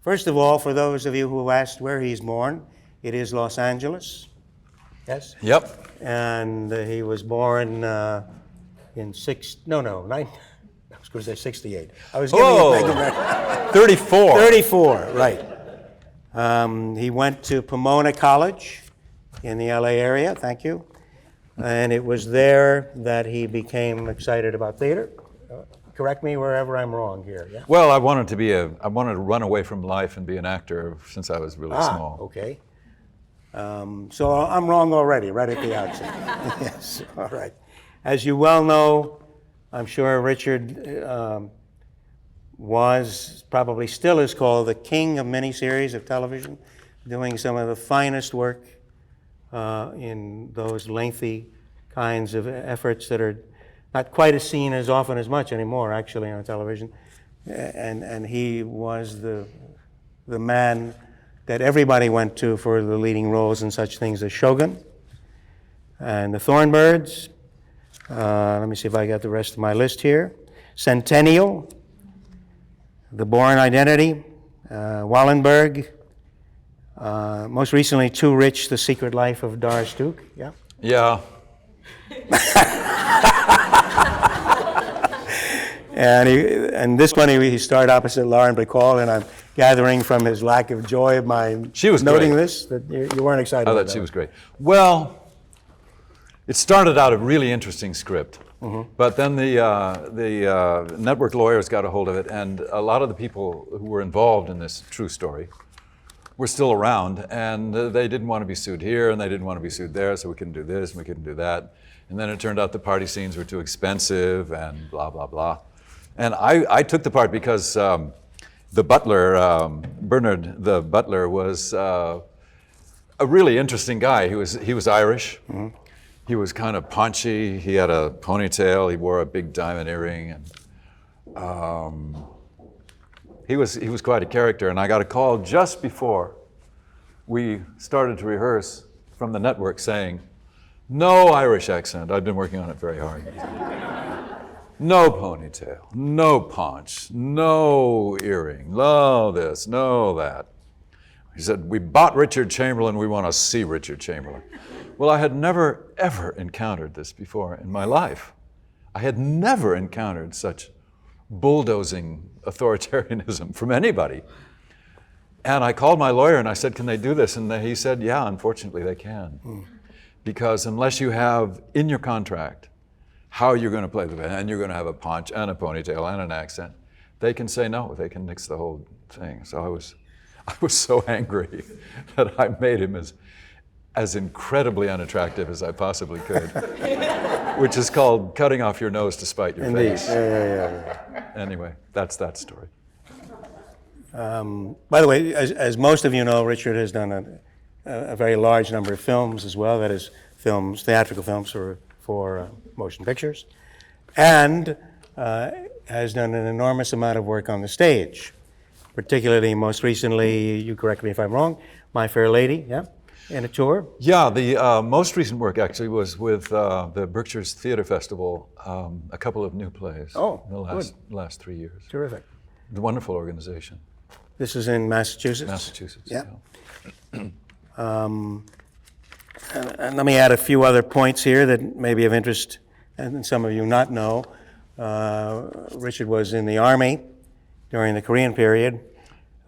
First of all, for those of you who asked where he's born, it is Los Angeles. Yes? Yep. And he was born I was going to say 68. I was giving you 34. 34, right. He went to Pomona College in the LA area, thank you. And it was there that he became excited about theater. Correct me wherever I'm wrong here. Yeah? Well, I wanted to run away from life and be an actor since I was really small. Okay. So I'm wrong already, right at the outset. Yes, all right. As you well know, I'm sure Richard probably still is called the king of miniseries of television, doing some of the finest work in those lengthy kinds of efforts that are not quite as seen as often as much anymore, actually, on television. And he was the man that everybody went to for the leading roles in such things as Shōgun and the Thorn. Let me see if I got the rest of my list here. Centennial, The Bourne Identity, Wallenberg, most recently Too Rich, The Secret Life of Doris Duke. Yeah? Yeah. And this one he starred opposite Lauren Bacall, and I'm gathering from his lack of joy of my She was noting great. this that you weren't excited I about thought she that. was great. Well, it started out a really interesting script, but then the network lawyers got a hold of it, and a lot of the people who were involved in this true story were still around, and they didn't want to be sued here, and they didn't want to be sued there, so we couldn't do this, and we couldn't do that. And then it turned out the party scenes were too expensive, and blah, blah, blah. And I took the part because the butler, Bernard the butler, was a really interesting guy. He was Irish. He was kind of paunchy. He had a ponytail. He wore a big diamond earring, and he was quite a character. And I got a call just before we started to rehearse from the network saying, "No Irish accent." I'd been working on it very hard. No ponytail, no paunch, no earring, no this, no that. He said, "We bought Richard Chamberlain, we want to see Richard Chamberlain." Well, I had never, ever encountered this before in my life. I had never encountered such bulldozing authoritarianism from anybody. And I called my lawyer and I said, "Can they do this?" And he said, "Yeah, unfortunately they can." Because unless you have in your contract how you're going to play the band, and you're going to have a paunch and a ponytail and an accent, they can say no, they can nix the whole thing. So I was so angry that I made him as incredibly unattractive as I possibly could, which is called cutting off your nose to spite your face. Yeah. Anyway, that's that story. By the way, as most of you know, Richard has done a very large number of films as well, that is films, theatrical films for motion pictures, and has done an enormous amount of work on the stage, particularly most recently, you correct me if I'm wrong, My Fair Lady, yeah, in a tour. Yeah, the most recent work actually was with the Berkshire's Theater Festival, a couple of new plays in the last 3 years. Terrific. The wonderful organization. This is in Massachusetts? Massachusetts, yeah. And let me add a few other points here that may be of interest, and some of you not know. Richard was in the Army during the Korean period.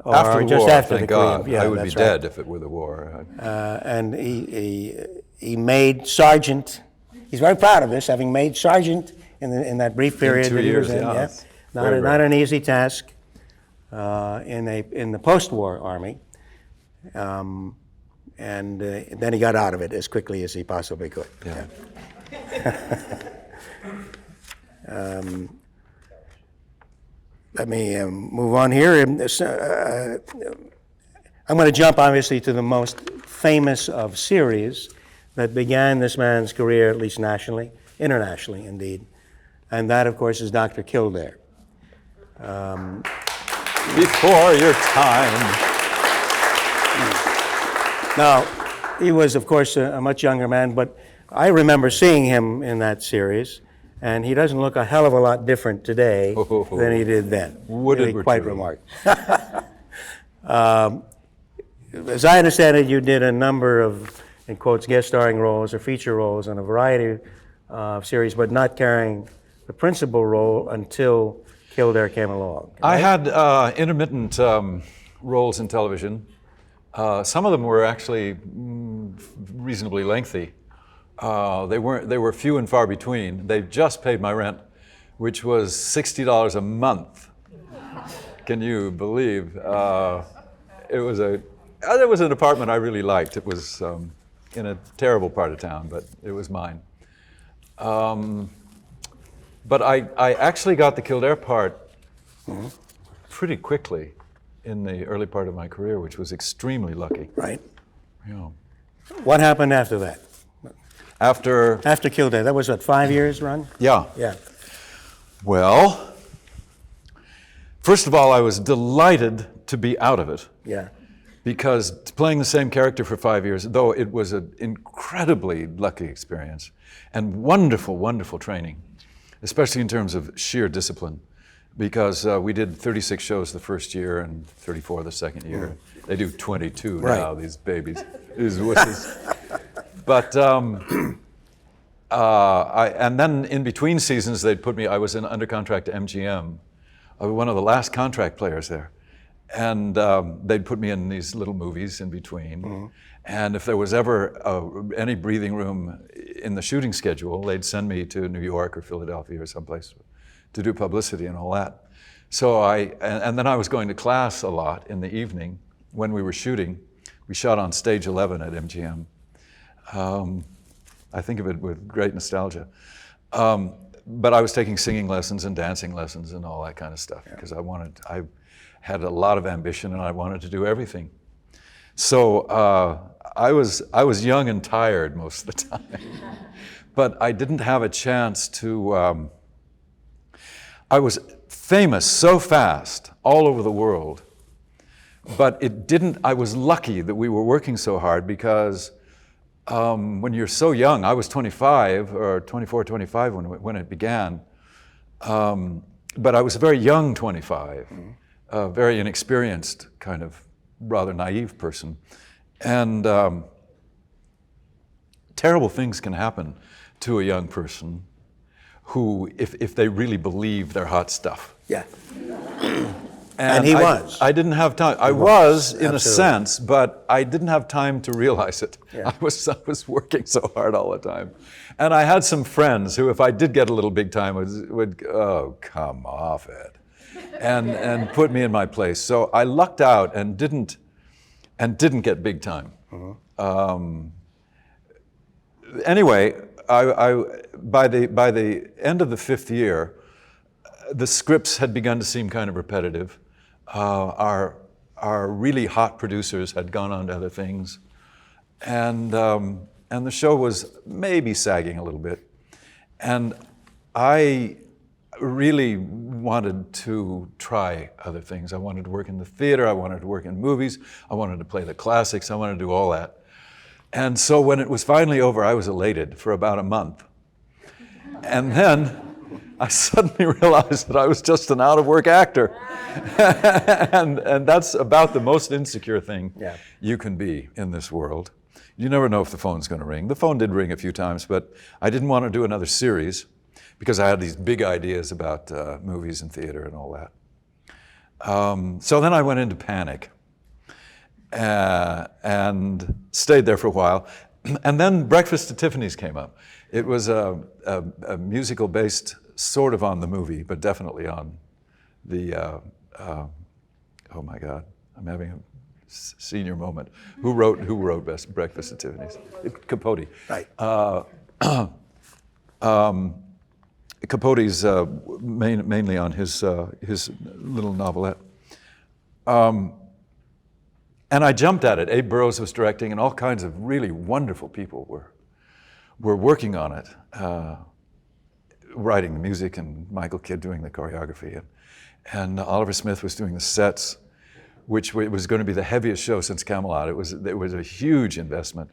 Or after the just war, after thank the Korean. God. Yeah, I would be that's dead right. if it were the war. And he made sergeant. He's very proud of this, having made sergeant in that brief period In 2 that he was years, in. yeah. Yeah. Very Not rare. an easy task in the post-war Army. And then he got out of it as quickly as he possibly could. Yeah. Let me move on here. I'm going to jump, obviously, to the most famous of series that began this man's career, at least nationally, internationally, indeed. And that, of course, is Dr. Kildare. Before your time. Now, he was, of course, a much younger man, but I remember seeing him in that series, and he doesn't look a hell of a lot different today than he did then. Would it Really were quite true. remarkable. As I understand it, you did a number of, in quotes, guest starring roles or feature roles on a variety of series, but not carrying the principal role until Kildare came along. I right? had intermittent roles in television. Some of them were actually reasonably lengthy. They were few and far between. They just paid my rent, which was $60 a month. Can you believe? It was an apartment I really liked. It was in a terrible part of town, but it was mine. But I actually got the Kildare part pretty quickly in the early part of my career, which was extremely lucky. Right. Yeah. What happened after that? After Kildare, that was what, 5 years run? Yeah. Yeah. Well, first of all, I was delighted to be out of it. Yeah. Because playing the same character for 5 years, though it was an incredibly lucky experience and wonderful, wonderful training, especially in terms of sheer discipline, because we did 36 shows the first year and 34 the second year. They do 22 now, these babies, these wusses. But, and then in between seasons, they'd put me, I was under contract to MGM, one of the last contract players there. And they'd put me in these little movies in between. And if there was ever any breathing room in the shooting schedule, they'd send me to New York or Philadelphia or someplace to do publicity and all that. So and then I was going to class a lot in the evening when we were shooting. We shot on stage 11 at MGM. I think of it with great nostalgia. But I was taking singing lessons and dancing lessons and all that kind of stuff because I had a lot of ambition and I wanted to do everything. So I was young and tired most of the time, but I didn't have a chance to. I was famous so fast all over the world, but it didn't. I was lucky that we were working so hard because when you're so young, I was 25 or 24, 25 when it began, but I was a very young 25. A very inexperienced, kind of rather naive person. And terrible things can happen to a young person who, if they really believe they're hot stuff. Yeah. And he was. I didn't have time. I was in Absolutely. a sense, but I didn't have time to realize it. Yeah. I was working so hard all the time. And I had some friends who, if I did get a little big time, would oh, come off it. And put me in my place. So I lucked out and didn't get big time. Anyway, by the end of the fifth year, the scripts had begun to seem kind of repetitive. Our really hot producers had gone on to other things, and the show was maybe sagging a little bit, and I really wanted to try other things. I wanted to work in the theater, I wanted to work in movies, I wanted to play the classics, I wanted to do all that. And so when it was finally over, I was elated for about a month. And then I suddenly realized that I was just an out-of-work actor. and that's about the most insecure thing you can be in this world. You never know if the phone's going to ring. The phone did ring a few times, but I didn't want to do another series, because I had these big ideas about movies and theater and all that. So then I went into panic and stayed there for a while. And then Breakfast at Tiffany's came up. It was a musical based sort of on the movie, but definitely on the, oh my God, I'm having a senior moment. Who wrote Breakfast at Tiffany's? Capote. Right. Capote's mainly on his little novelette. And I jumped at it. Abe Burrows was directing, and all kinds of really wonderful people were working on it, writing the music, and Michael Kidd doing the choreography. And Oliver Smith was doing the sets, which was going to be the heaviest show since Camelot. It was a huge investment.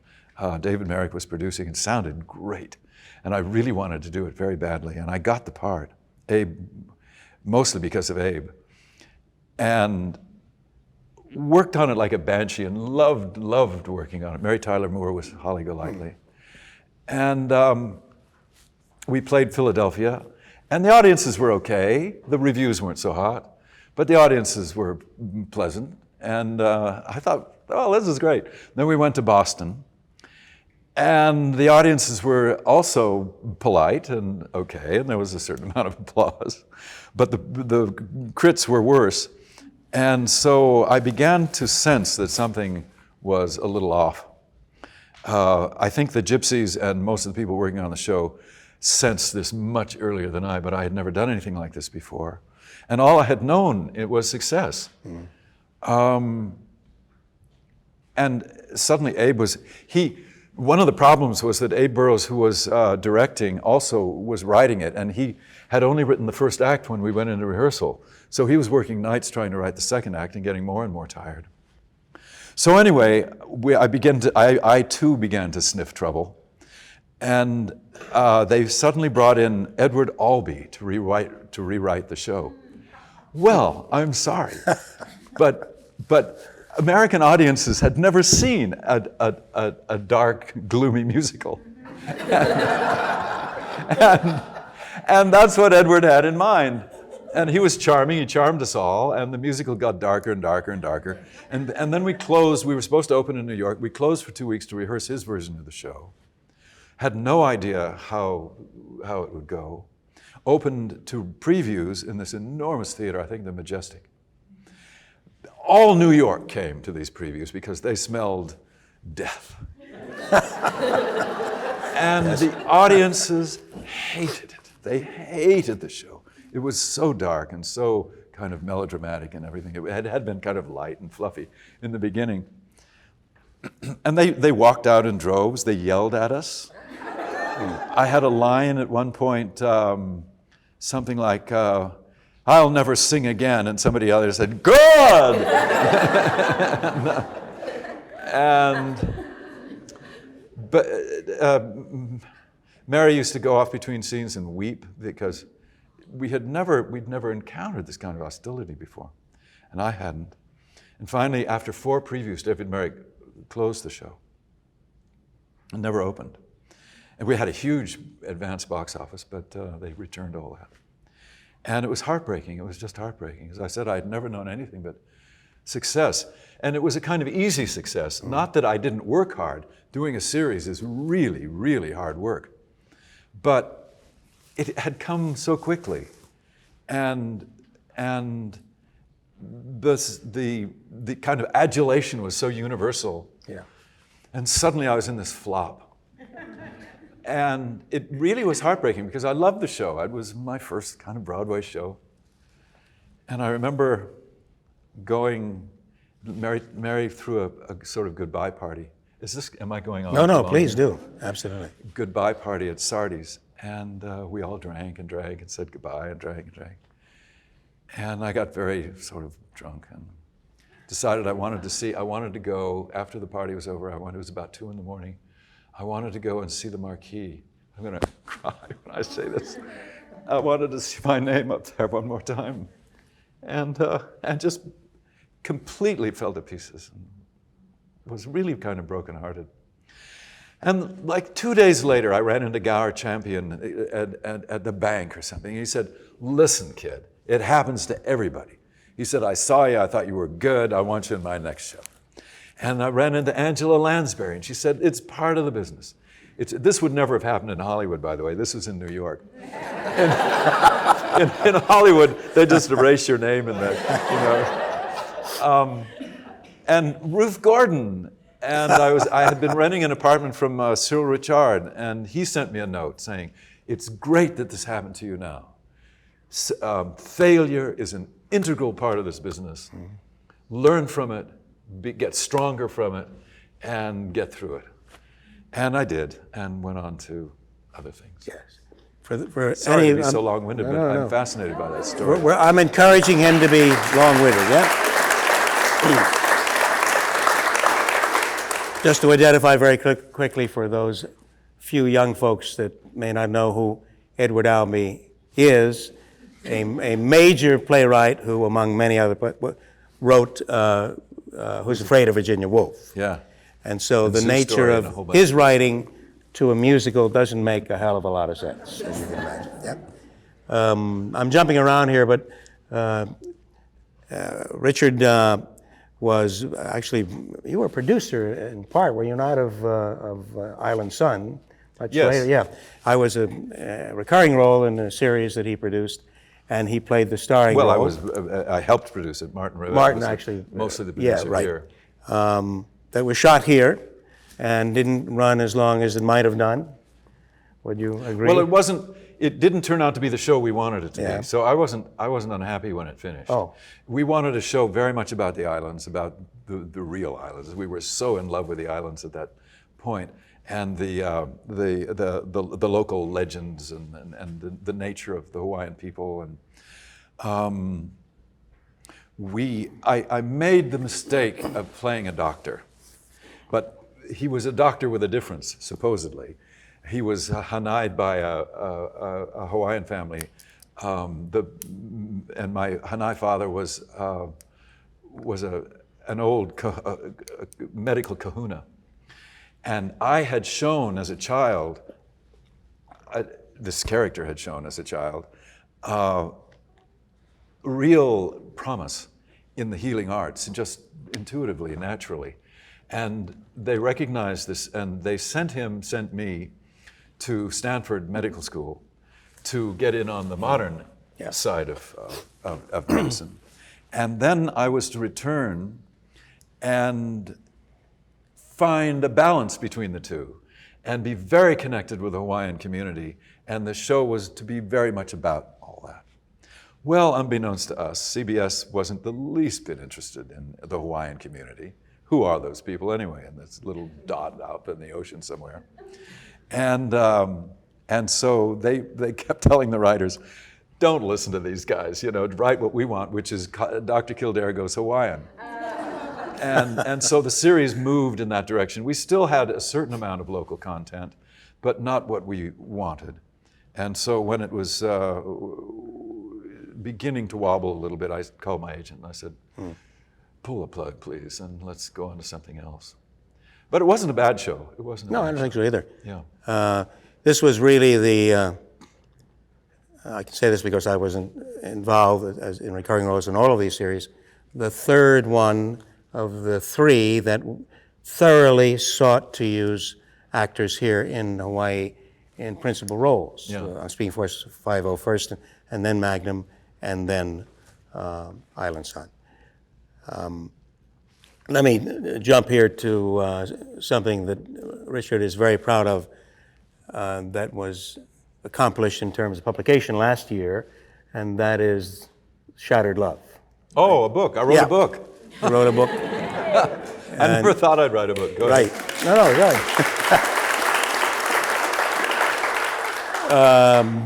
David Merrick was producing. It sounded great. And I really wanted to do it very badly, and I got the part. Abe, mostly because of Abe. And worked on it like a banshee and loved working on it. Mary Tyler Moore was Holly Golightly. And we played Philadelphia, and the audiences were okay. The reviews weren't so hot, but the audiences were pleasant. And I thought, oh, this is great. Then we went to Boston, and the audiences were also polite and okay, and there was a certain amount of applause. But the crits were worse. And so I began to sense that something was a little off. I think the Gypsies and most of the people working on the show sensed this much earlier than I, but I had never done anything like this before. And all I had known, it was success. And suddenly Abe was, one of the problems was that Abe Burrows, who was directing, also was writing it, and he had only written the first act when we went into rehearsal. So he was working nights trying to write the second act and getting more and more tired. So anyway, I too began to sniff trouble. And they suddenly brought in Edward Albee to rewrite the show. Well, I'm sorry, but American audiences had never seen a dark, gloomy musical. And that's what Edward had in mind. And he was charming, he charmed us all, and the musical got darker and darker and darker. And then we closed, we were supposed to open in New York, we closed for 2 weeks to rehearse his version of the show. Had no idea how it would go. Opened to previews in this enormous theater, I think the Majestic. All New York came to these previews because they smelled death. And the audiences hated it. They hated the show. It was so dark and so kind of melodramatic and everything. It had been kind of light and fluffy in the beginning. And they walked out in droves. They yelled at us. I had a line at one point, something like, I'll never sing again. And somebody else said, good! But Mary used to go off between scenes and weep because we'd never encountered this kind of hostility before, and I hadn't. And finally, after 4 previews, David Merrick closed the show and never opened. And we had a huge advance box office, but they returned all that. And it was heartbreaking. It was just heartbreaking. As I said, I had never known anything but success. And it was a kind of easy success. Not that I didn't work hard. Doing a series is really, really hard work. But it had come so quickly. And the kind of adulation was so universal. Yeah. And suddenly I was in this flop. And it really was heartbreaking because I loved the show. It was my first kind of Broadway show. And I remember Mary threw a sort of goodbye party. Am I going on? No, please do. Absolutely. Goodbye party at Sardi's. And we all drank and drank and said goodbye and drank and drank. And I got very sort of drunk and decided I wanted to go, after the party was over, it was about 2 a.m, I wanted to go and see the marquee. I'm going to cry when I say this. I wanted to see my name up there one more time. And just completely fell to pieces. And was really kind of brokenhearted. And like 2 days later, I ran into Gower Champion at the bank or something. He said, listen, kid, it happens to everybody. He said, I saw you, I thought you were good, I want you in my next show. And I ran into Angela Lansbury, and she said, it's part of the business. This would never have happened in Hollywood, by the way. This was in New York. In Hollywood, they just erase your name in there, and Ruth Gordon. And I had been renting an apartment from Cyril Richard, and he sent me a note saying, it's great that this happened to you now. Failure is an integral part of this business. Learn from it, get stronger from it, and get through it. And I did, and went on to other things. Yes. Sorry to be so long-winded, but I'm fascinated by that story. I'm encouraging him to be long-winded, yeah? Just to identify very quickly for those few young folks that may not know who Edward Albee is, a major playwright who, among many other, wrote Who's Afraid of Virginia Woolf. Yeah. And so And the Sue nature Story and a whole of bunch his of- writing to a musical doesn't make a hell of a lot of sense, as you can imagine. Yeah. I'm jumping around here, but Richard was actually, you were a producer in part, were you not, of Island Sun? Much Yes. later, yeah. I was a recurring role in a series that he produced, and he played the starring Well, role. I helped produce it. Martin Rivett Martin was actually, mostly the yeah, producer right. here. That was shot here and didn't run as long as it might have done. Would you agree? Well, it didn't turn out to be the show we wanted it to Yeah. be. So I wasn't unhappy when it finished. Oh. We wanted a show very much about the islands, about the real islands. We were so in love with the islands at that point, and the local legends and the nature of the Hawaiian people. And I made the mistake of playing a doctor, but he was a doctor with a difference, supposedly. He was hanai'd by a Hawaiian family, and my hanai father was an old medical kahuna. And I had shown as a child, this character had shown as a child, real promise in the healing arts, just intuitively, naturally. And they recognized this, and they sent me to Stanford Medical School to get in on the modern side of medicine. And then I was to return and find a balance between the two and be very connected with the Hawaiian community. And the show was to be very much about all that. Well, unbeknownst to us, CBS wasn't the least bit interested in the Hawaiian community. Who are those people anyway, in this little dot out in the ocean somewhere? And so they kept telling the writers, don't listen to these guys, write what we want, which is Dr. Kildare Goes Hawaiian. And so the series moved in that direction. We still had a certain amount of local content, but not what we wanted. And so when it was beginning to wobble a little bit, I called my agent and I said, pull the plug, please, and let's go on to something else. But it wasn't a bad show. It wasn't. No, I don't think so either. Yeah. This was really the, I can say this because I wasn't involved in recurring roles in all of these series, the third one of the three that thoroughly sought to use actors here in Hawaii in principal roles. Yeah. I'm speaking for 5-0 first, and then Magnum, and then Island Sun. Let me jump here to something that Richard is very proud of that was accomplished in terms of publication last year, and that is Shattered Love. Oh, a book. I wrote a book. You wrote a book. I never thought I'd write a book. Go ahead. Right. No, right.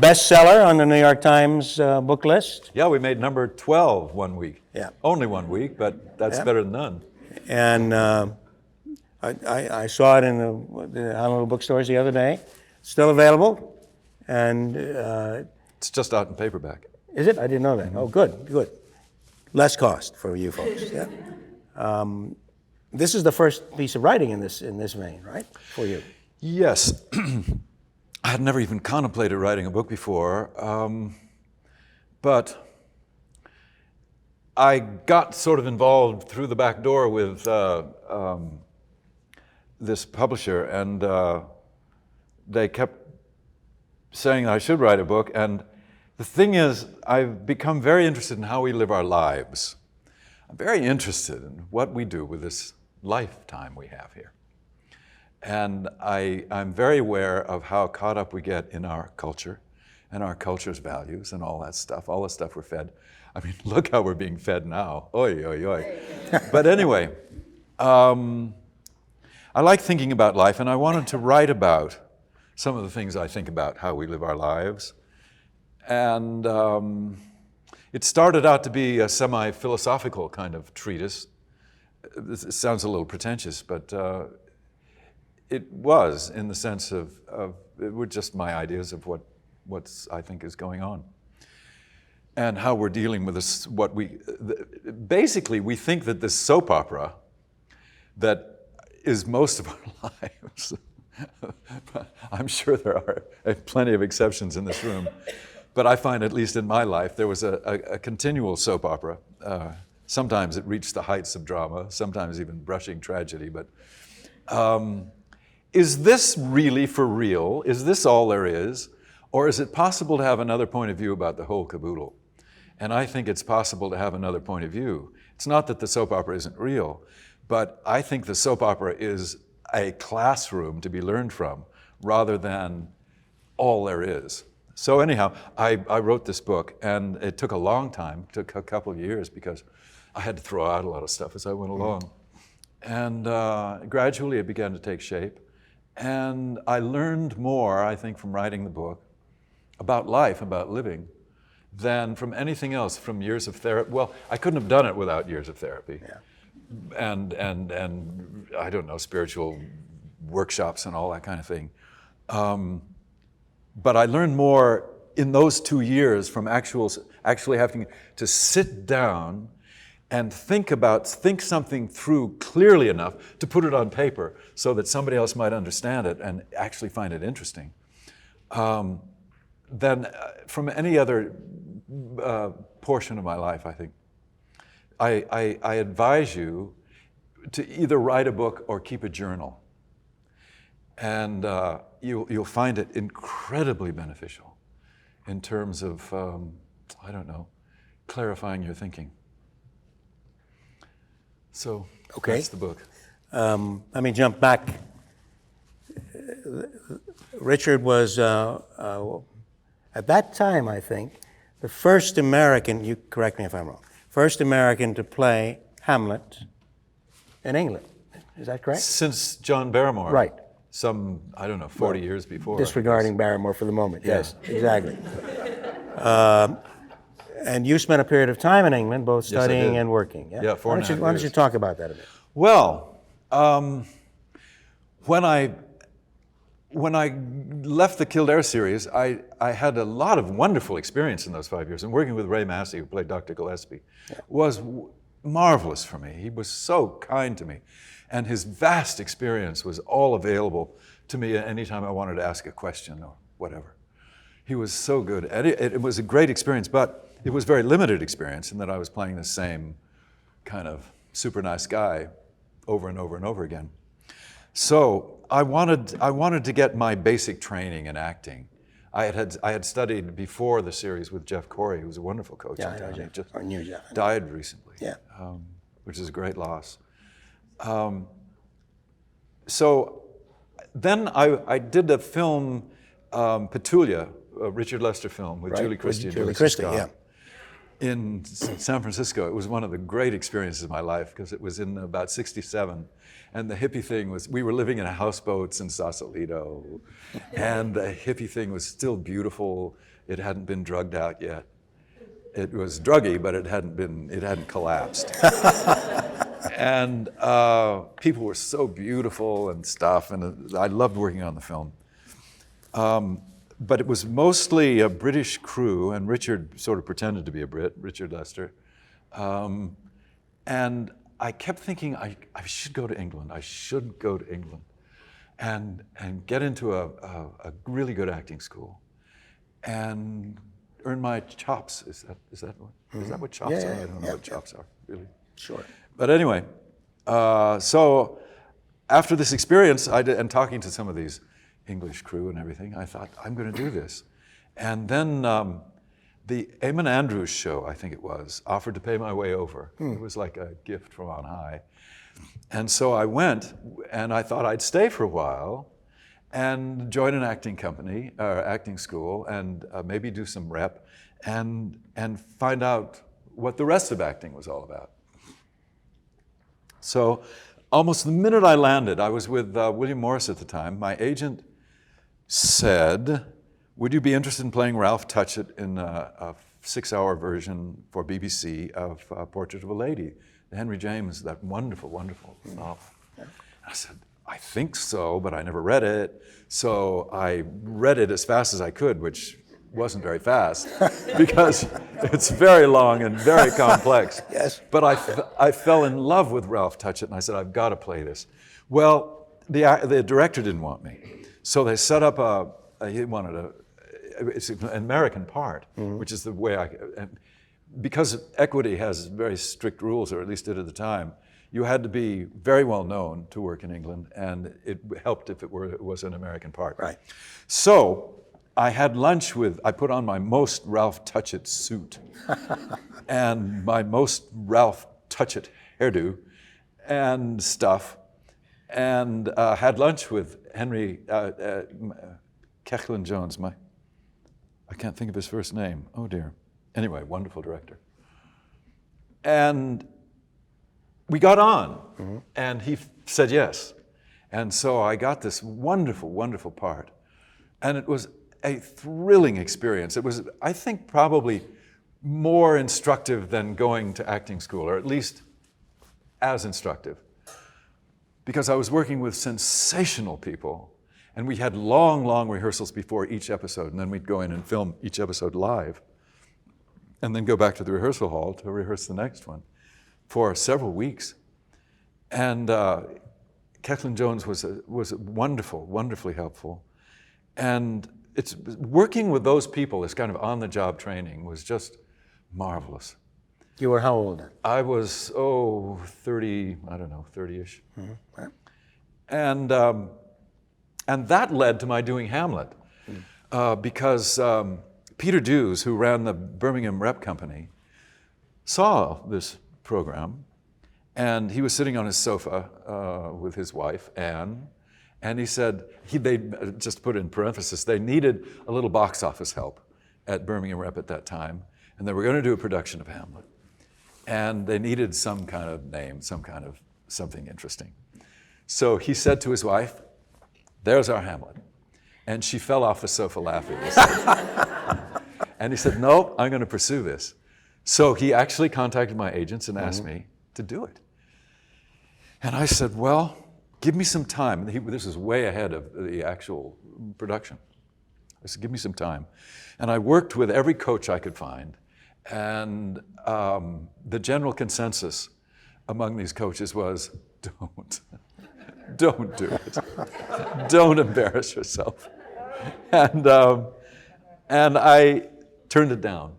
Bestseller on the New York Times book list. Yeah, we made number 12 one week. Yeah. Only 1 week, but that's better than none. And I saw it in the Honolulu bookstores the other day. Still available. And It's just out in paperback. is it? I didn't know that. Oh, good, good. Less cost for you folks. Yeah. This is the first piece of writing in this vein, right? For you. Yes. I had never even contemplated writing a book before, but I got sort of involved through the back door with this publisher, and they kept saying I should write a book. And the thing is, I've become very interested in how we live our lives. I'm very interested in what we do with this lifetime we have here. And I'm very aware of how caught up we get in our culture and our culture's values and all that stuff, all the stuff we're fed. I mean, look how we're being fed now. Oy, oy, oy. But anyway, I like thinking about life, and I wanted to write about some of the things I think about how we live our lives. And it started out to be a semi-philosophical kind of treatise. It sounds a little pretentious, but it was, in the sense of it were just my ideas of what's I think is going on, and how we're dealing with this. Basically, we think that this soap opera that is most of our lives. I'm sure there are plenty of exceptions in this room, but I find, at least in my life, there was a continual soap opera. Sometimes it reached the heights of drama, sometimes even brushing tragedy, but is this really for real? Is this all there is? Or is it possible to have another point of view about the whole caboodle? And I think it's possible to have another point of view. It's not that the soap opera isn't real, but I think the soap opera is a classroom to be learned from rather than all there is. So anyhow, I wrote this book, and it took a long time, it took a couple of years, because I had to throw out a lot of stuff as I went along. And gradually it began to take shape. And I learned more, I think, from writing the book about life, about living, than from anything else, from years of therapy. Well, I couldn't have done it without years of therapy. Yeah. And I don't know, spiritual workshops and all that kind of thing. But I learned more in those 2 years from actually having to sit down and think something through clearly enough to put it on paper so that somebody else might understand it and actually find it interesting, than from any other portion of my life, I think. I advise you to either write a book or keep a journal. And you'll find it incredibly beneficial in terms of, I don't know, clarifying your thinking. So that's the book. Let me jump back. Richard was, at that time, I think, the first American, you correct me if I'm wrong, first American to play Hamlet in England. Is that correct? Since John Barrymore. Right. Some, I don't know, 40 years before. Disregarding Barrymore for the moment, yes, exactly. And you spent a period of time in England, both studying and working. Yeah, 4.5 years. Why don't you talk about that a bit? Well, when I left the Kildare series, I had a lot of wonderful experience in those 5 years. And working with Ray Massey, who played Dr. Gillespie, was marvelous for me. He was so kind to me. And his vast experience was all available to me anytime I wanted to ask a question or whatever. He was so good. And it was a great experience, but it was very limited experience in that I was playing the same kind of super nice guy over and over and over again. So I wanted to get my basic training in acting. I had studied before the series with Jeff Corey, who was a wonderful coach. Yeah, I know Jeff. Just I knew Jeff. Died recently. Yeah. Which is a great loss. So then I did a film, Petulia, a Richard Lester film with Julie Christie and Julie Christie, yeah. In San Francisco. It was one of the great experiences of my life because it was in about 67. And the hippie thing was, we were living in houseboats in Sausalito, and the hippie thing was still beautiful. It hadn't been drugged out yet. It was druggy, but it hadn't collapsed. And people were so beautiful and stuff, and I loved working on the film. But it was mostly a British crew, and Richard sort of pretended to be a Brit, Richard Lester. And I kept thinking, I should go to England. I should go to England and get into a really good acting school and earn my chops. Is that what chops are? I don't know what chops are, really. Sure. But anyway, so after this experience, and talking to some of these English crew and everything, I thought, I'm going to do this. And then the Eamon Andrews show, I think it was, offered to pay my way over. It was like a gift from on high. And so I went, and I thought I'd stay for a while and join an acting company, or acting school, and maybe do some rep, and find out what the rest of acting was all about. So almost the minute I landed, I was with William Morris at the time. My agent said, would you be interested in playing Ralph Touchett in a 6-hour version for BBC of Portrait of a Lady, Henry James, that wonderful, wonderful novel. I said, I think so, but I never read it. So I read it as fast as I could, which wasn't very fast because it's very long and very complex. Yes. But I fell in love with Ralph Touchett, and I said, I've got to play this. Well, the director didn't want me, so they set up it's an American part, which is the way because Equity has very strict rules, or at least did at the time. You had to be very well known to work in England, and it helped if it was an American part. Right. So I had lunch I put on my most Ralph Touchett suit and my most Ralph Touchett hairdo and stuff, and had lunch with Henry Kechlin Jones. I can't think of his first name. Oh dear. Anyway, wonderful director. And we got on, and he said yes. And so I got this wonderful, wonderful part. And it was a thrilling experience. It was, I think, probably more instructive than going to acting school, or at least as instructive. Because I was working with sensational people, and we had long, long rehearsals before each episode, and then we'd go in and film each episode live, and then go back to the rehearsal hall to rehearse the next one for several weeks. And Kechlin Jones was wonderful, wonderfully helpful. And it's working with those people, this kind of on-the-job training, was just marvelous. You were how old then? I was, 30, I don't know, 30-ish. Right. And that led to my doing Hamlet, because Peter Dews, who ran the Birmingham Rep Company, saw this program, and he was sitting on his sofa with his wife, Anne, and he said, they just put in parenthesis, they needed a little box office help at Birmingham Rep at that time, and they were going to do a production of Hamlet. And they needed some kind of name, some kind of something interesting. So he said to his wife, there's our Hamlet. And she fell off the sofa laughing. And he said, no, I'm going to pursue this. So he actually contacted my agents and asked me to do it. And I said, well, give me some time. This is way ahead of the actual production. I said, give me some time. And I worked with every coach I could find. And the general consensus among these coaches was, don't do it. Don't embarrass yourself. And I turned it down.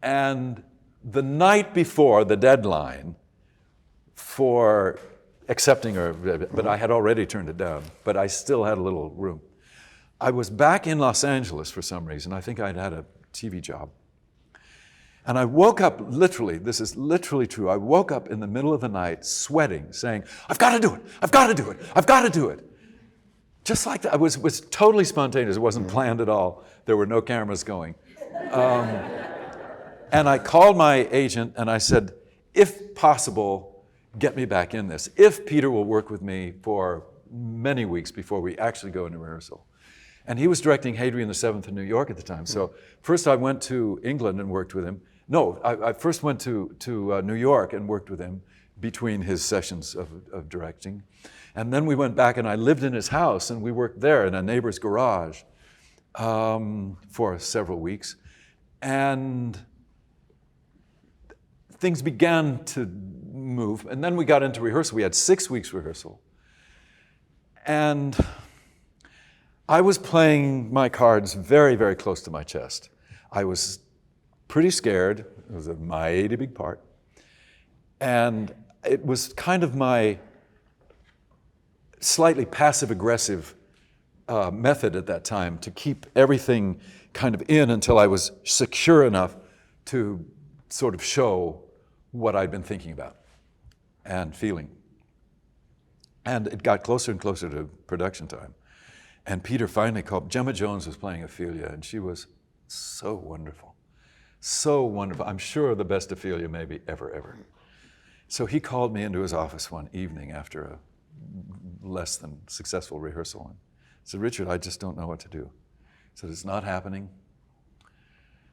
And the night before the deadline for accepting her, but I had already turned it down, but I still had a little room. I was back in Los Angeles for some reason. I think I'd had a TV job. And I woke up literally, this is literally true, I woke up in the middle of the night sweating, saying, I've got to do it, I've got to do it, I've got to do it. Just like that. It was totally spontaneous. It wasn't planned at all. There were no cameras going. And I called my agent and I said, if possible, get me back in this. If Peter will work with me for many weeks before we actually go into rehearsal. And he was directing Hadrian VII in New York at the time. So first I went to England and worked with him. No, I first went to New York and worked with him between his sessions of directing. And then we went back and I lived in his house and we worked there in a neighbor's garage for several weeks. And things began to move. And then we got into rehearsal. We had 6 weeks rehearsal. And I was playing my cards very, very close to my chest. I was pretty scared. It was a mighty big part. And it was kind of my slightly passive-aggressive method at that time to keep everything kind of in until I was secure enough to sort of show what I'd been thinking about and feeling. And it got closer and closer to production time. And Peter finally called. Gemma Jones was playing Ophelia, and she was so wonderful. So wonderful. I'm sure the best Ophelia maybe ever. So he called me into his office one evening after a less than successful rehearsal and said, Richard, I just don't know what to do. He said, it's not happening.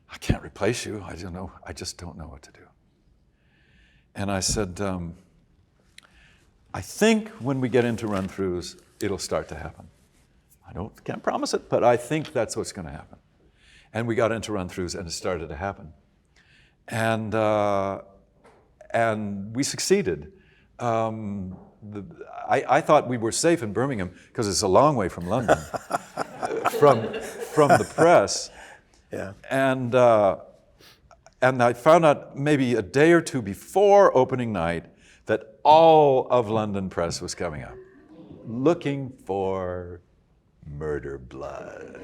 I can't replace you. I don't know. I just don't know what to do. And I said, I think when we get into run-throughs, it'll start to happen. Can't promise it, but I think that's what's going to happen. And we got into run-throughs, and it started to happen. And we succeeded. I thought we were safe in Birmingham because it's a long way from London, from the press. Yeah. And I found out maybe a day or two before opening night that all of London press was coming up, looking for Murder Blood.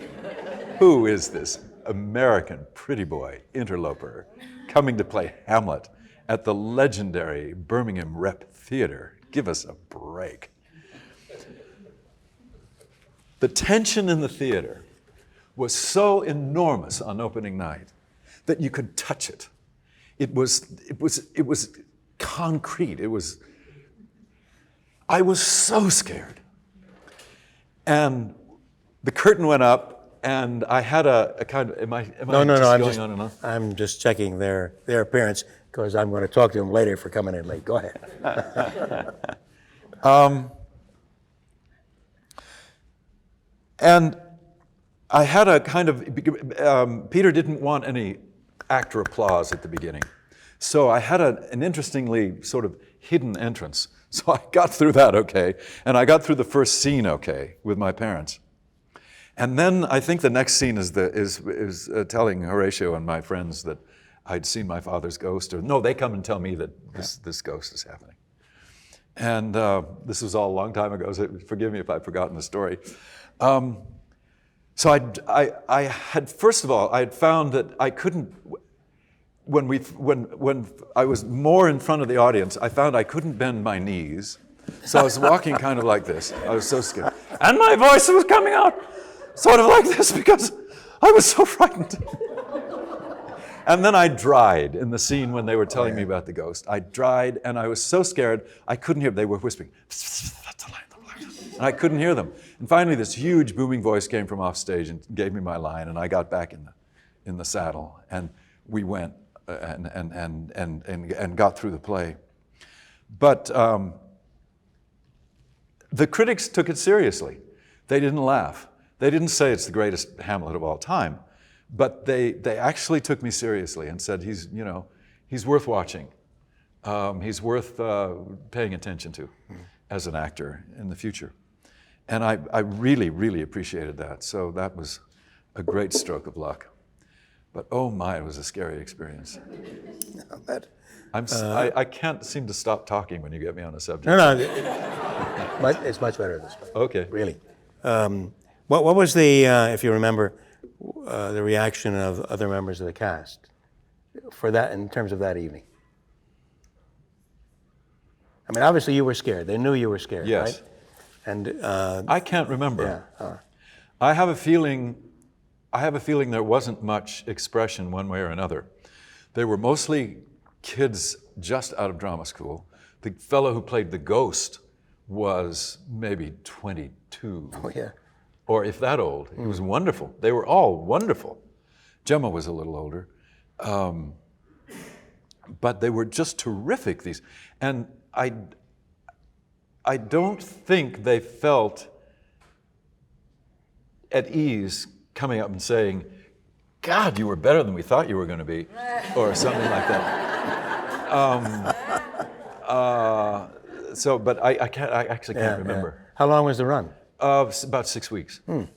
Who is this American pretty boy interloper coming to play Hamlet at the legendary Birmingham Rep Theatre? Give us a break. The tension in the theater was so enormous on opening night that you could touch it. It was concrete. I was so scared. And the curtain went up, and I had a kind of, am I just going on and on? I'm just checking their appearance, because I'm going to talk to them later for coming in late. Go ahead. And I had a kind of, Peter didn't want any actor applause at the beginning. So I had an interestingly sort of hidden entrance. So I got through that okay, and I got through the first scene okay with my parents. And then I think the next scene is telling Horatio and my friends that I'd seen my father's ghost, or no, they come and tell me that this ghost is happening. And this was all a long time ago, so forgive me if I've forgotten the story. So I had, first of all, I had found that I couldn't, when I was more in front of the audience, I found I couldn't bend my knees. So I was walking kind of like this. I was so scared. And my voice was coming out sort of like this because I was so frightened. And then I dried in the scene when they were telling me about the ghost. I dried, and I was so scared, I couldn't hear. They were whispering. And I couldn't hear them. And finally, this huge booming voice came from off stage and gave me my line, and I got back in the saddle, and we went and got through the play. But the critics took it seriously. They didn't laugh. They didn't say it's the greatest Hamlet of all time, but they actually took me seriously and said he's worth watching. He's worth paying attention to as an actor in the future. And I really, really appreciated that. So that was a great stroke of luck. But oh my, it was a scary experience. I can't seem to stop talking when you get me on a subject. No, but it's much better this way. Okay. Really. What was the, if you remember, the reaction of other members of the cast for that, in terms of that evening? I mean, obviously you were scared. They knew you were scared, yes. Right? And I can't remember. Yeah. I have a feeling there wasn't much expression one way or another. They were mostly kids just out of drama school. The fellow who played the ghost was maybe 22. Oh, yeah. Or if that old. He was wonderful. They were all wonderful. Gemma was a little older. But they were just terrific, these. And I don't think they felt at ease coming up and saying, God, you were better than we thought you were going to be, or something like that. But I actually can't remember. Yeah. How long was the run? About 6 weeks. And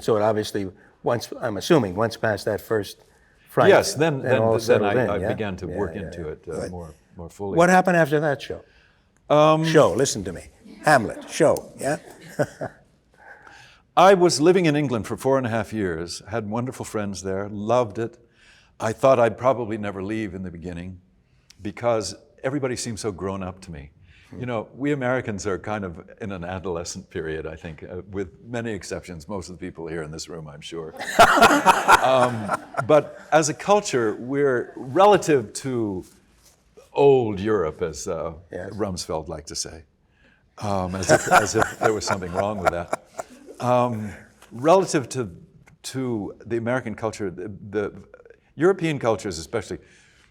so it obviously, I'm assuming, once past that first fright. Yes, then I yeah? began to work into it more fully. What happened after that show? Show, listen to me. Hamlet, show, yeah? I was living in England for 4.5 years, had wonderful friends there, loved it. I thought I'd probably never leave in the beginning because everybody seemed so grown up to me. You know, we Americans are kind of in an adolescent period, I think, with many exceptions, most of the people here in this room, I'm sure. But as a culture, we're relative to old Europe, as Rumsfeld liked to say, as if there was something wrong with that. Relative to the American culture, the European cultures especially,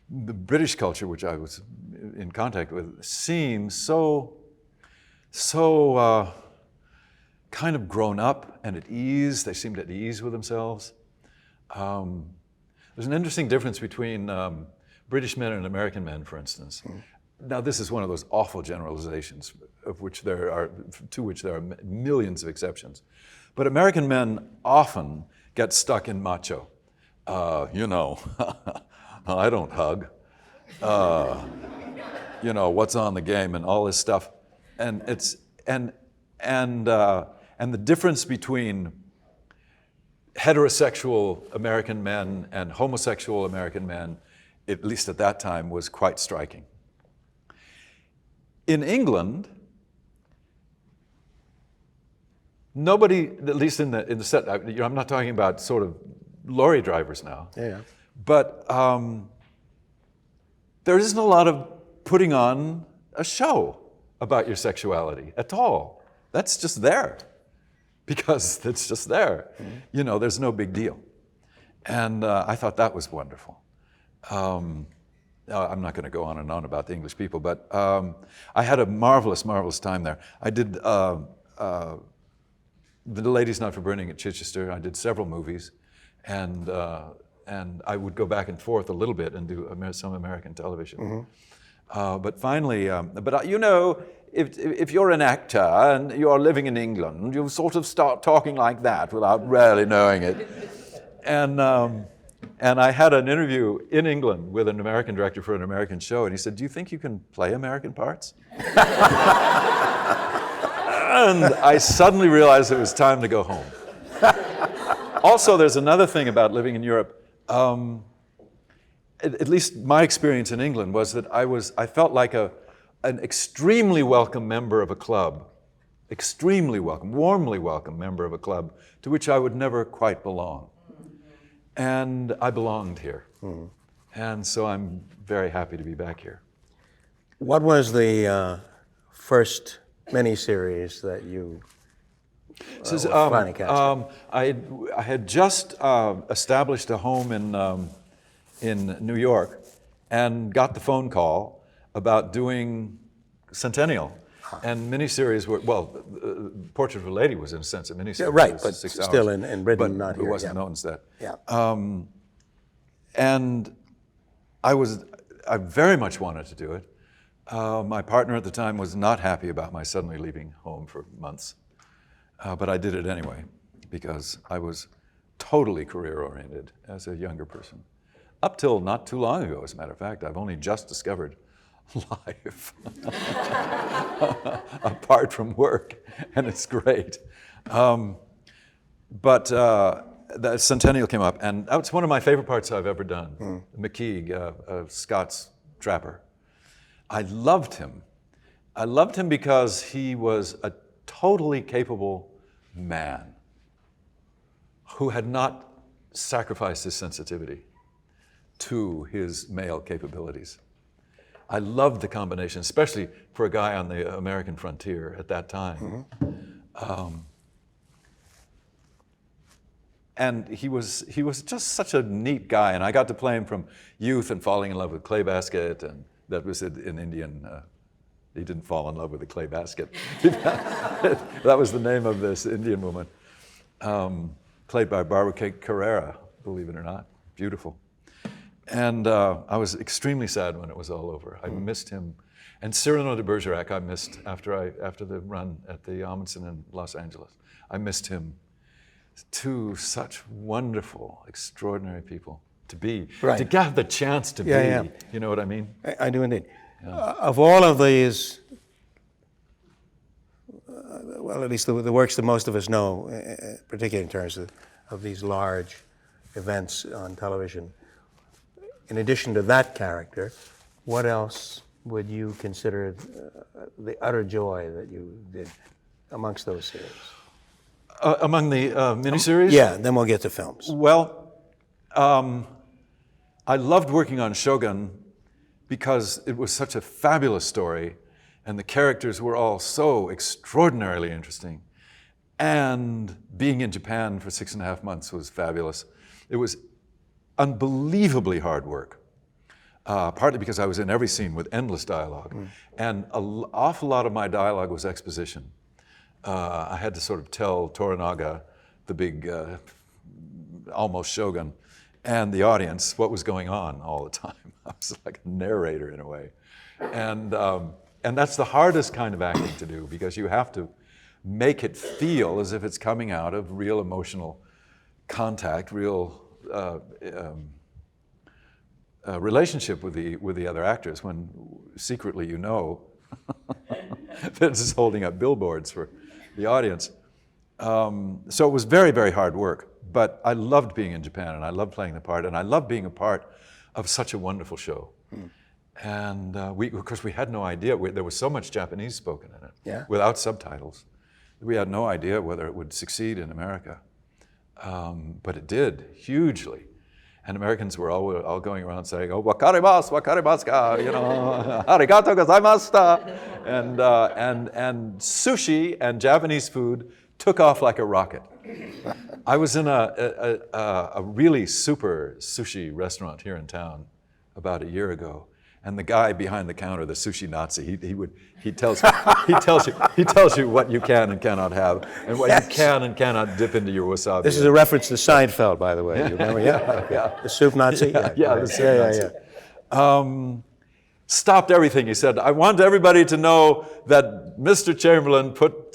the British culture, which I was in contact with, seems so kind of grown up and at ease. They seemed at ease with themselves. There's an interesting difference between British men and American men, for instance. Now, this is one of those awful generalizations to which there are millions of exceptions. But American men often get stuck in macho. You know, I don't hug. You know, what's on the game and all this stuff. And the difference between heterosexual American men and homosexual American men, at least at that time, was quite striking. In England, nobody, at least in the set, I'm not talking about sort of lorry drivers now, but there isn't a lot of putting on a show about your sexuality at all. That's just there. Because it's just there. You know, there's no big deal. And I thought that was wonderful. I'm not going to go on and on about the English people, but I had a marvelous, marvelous time there. I did The Lady's Not for Burning at Chichester. I did several movies, and I would go back and forth a little bit and do some American television. But finally, you know, if you're an actor and you're living in England, you sort of start talking like that without really knowing it. And I had an interview in England with an American director for an American show, and he said, "Do you think you can play American parts?" And I suddenly realized it was time to go home. Also, there's another thing about living in Europe. At least my experience in England was that I felt like an extremely welcome member of a club, extremely welcome, warmly welcome member of a club to which I would never quite belong. And I belonged here. And so I'm very happy to be back here. What was the first miniseries that you finally cast? I had just established a home in New York and got the phone call about doing Centennial. And miniseries were, Portrait of a Lady was in a sense a miniseries. Yeah, right, but 6 hours. still in Britain, but not here. It wasn't known as that. Yeah. And I very much wanted to do it. My partner at the time was not happy about my suddenly leaving home for months. But I did it anyway, because I was totally career-oriented as a younger person. Up till not too long ago, as a matter of fact. I've only just discovered life apart from work, and it's great. But the Centennial came up, and that's one of my favorite parts I've ever done. McKeag, a Scots trapper. I loved him. I loved him because he was a totally capable man who had not sacrificed his sensitivity to his male capabilities. I loved the combination, especially for a guy on the American frontier at that time. And he was just such a neat guy, and I got to play him from youth and falling in love with clay basket, and that was in Indian. He didn't fall in love with the clay basket. That was the name of this Indian woman, played by Barbara Carrera, believe it or not. Beautiful. And I was extremely sad when it was all over. I missed him. And Cyrano de Bergerac I missed after the run at the Amundsen in Los Angeles. I missed him. Two such wonderful, extraordinary people to be. Right. To have the chance to be. Yeah. You know what I mean? I do indeed. Yeah. Of all of these, well, at least the works that most of us know, particularly in terms of these large events on television, in addition to that character, what else would you consider the utter joy that you did amongst those series? Among the miniseries? Yeah, then we'll get to films. Well, I loved working on Shōgun because it was such a fabulous story, and the characters were all so extraordinarily interesting. And being in Japan for 6.5 months was fabulous. It was unbelievably hard work, partly because I was in every scene with endless dialogue. And an awful lot of my dialogue was exposition. I had to sort of tell Toranaga, the big almost Shōgun, and the audience what was going on all the time. I was like a narrator in a way. And that's the hardest kind of acting to do, because you have to make it feel as if it's coming out of real emotional contact, real relationship with the other actors, when secretly you know that it's just holding up billboards for the audience. So it was very, very hard work, but I loved being in Japan, and I loved playing the part, and I loved being a part of such a wonderful show. And because we had no idea, there was so much Japanese spoken in it, without subtitles. We had no idea whether it would succeed in America, but it did, hugely. And Americans were all going around saying, "Oh, wakarimasu, wakarimasu ka, you know, arigatou gozaimashita," and sushi and Japanese food took off like a rocket. I was in a really super sushi restaurant here in town about a year ago, and the guy behind the counter, the sushi Nazi, he tells you what you can and cannot have, and what you can and cannot dip into your wasabi. This is a reference to Seinfeld, by the way. You remember? Yeah. The soup Nazi? The soup Nazi. Stopped everything. He said, "I want everybody to know that Mr. Chamberlain put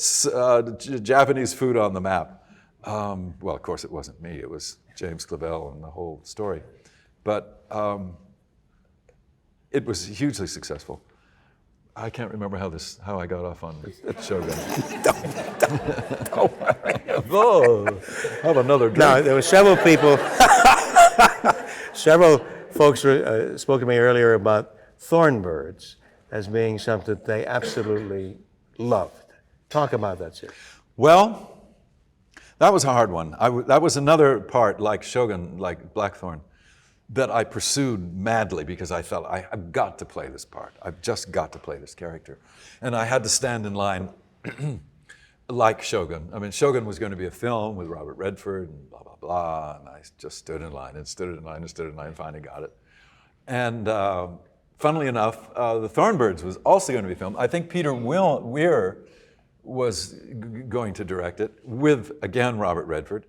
Japanese food on the map." Well, of course, it wasn't me. It was James Clavell and the whole story. But it was hugely successful. I can't remember how I got off on Shōgun. Don't worry. Oh, have another drink. No, there were several people, several folks spoke to me earlier about Thorn birds as being something that they absolutely loved. Talk about that, sir. Well, that was a hard one. That was another part, like Shōgun, like Blackthorn, that I pursued madly, because I felt I've got to play this part. I've just got to play this character. And I had to stand in line like Shōgun. I mean, Shōgun was going to be a film with Robert Redford and blah, blah, blah. And I just stood in line and stood in line and stood in line and finally got it. And funnily enough, The Thornbirds was also going to be filmed. I think Peter Weir was going to direct it with, again, Robert Redford.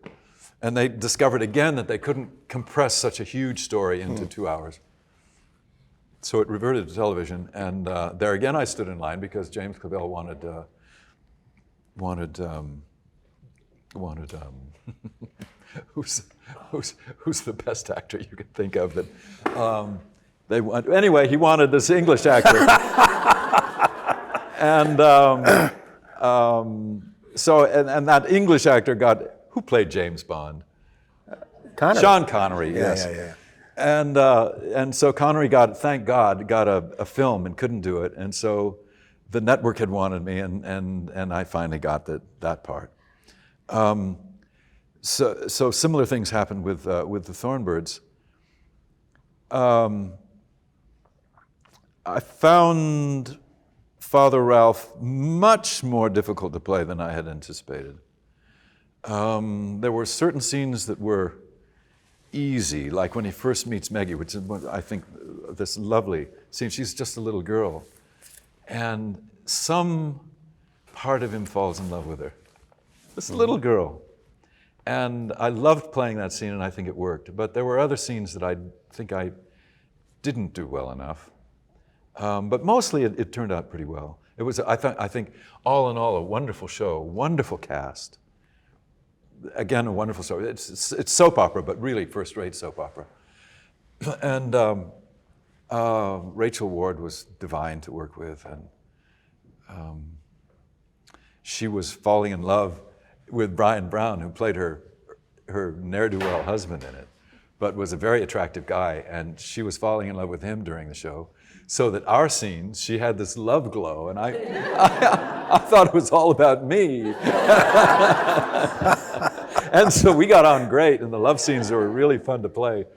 And they discovered again that they couldn't compress such a huge story into 2 hours. So it reverted to television, and there again I stood in line because James Clavell wanted who's the best actor you could think of that anyway, he wanted this English actor. And so that English actor who played James Bond? Connery. Sean Connery, yes. Yeah. And so Connery thank God, got a film and couldn't do it. And so the network had wanted me, and I finally got that part. So similar things happened with the Thornbirds. I found Father Ralph much more difficult to play than I had anticipated. There were certain scenes that were easy, like when he first meets Meggie, which is, I think, this lovely scene. She's just a little girl, and some part of him falls in love with her. This little girl. And I loved playing that scene, and I think it worked. But there were other scenes that I think I didn't do well enough. But mostly it turned out pretty well. It was, I think, all in all, a wonderful show, wonderful cast. Again, a wonderful story. It's soap opera, but really first-rate soap opera. And Rachel Ward was divine to work with, and she was falling in love with Brian Brown, who played her ne'er-do-well husband in it, but was a very attractive guy, and she was falling in love with him during the show. So that our scenes, she had this love glow, and I thought it was all about me. And so we got on great, and the love scenes were really fun to play.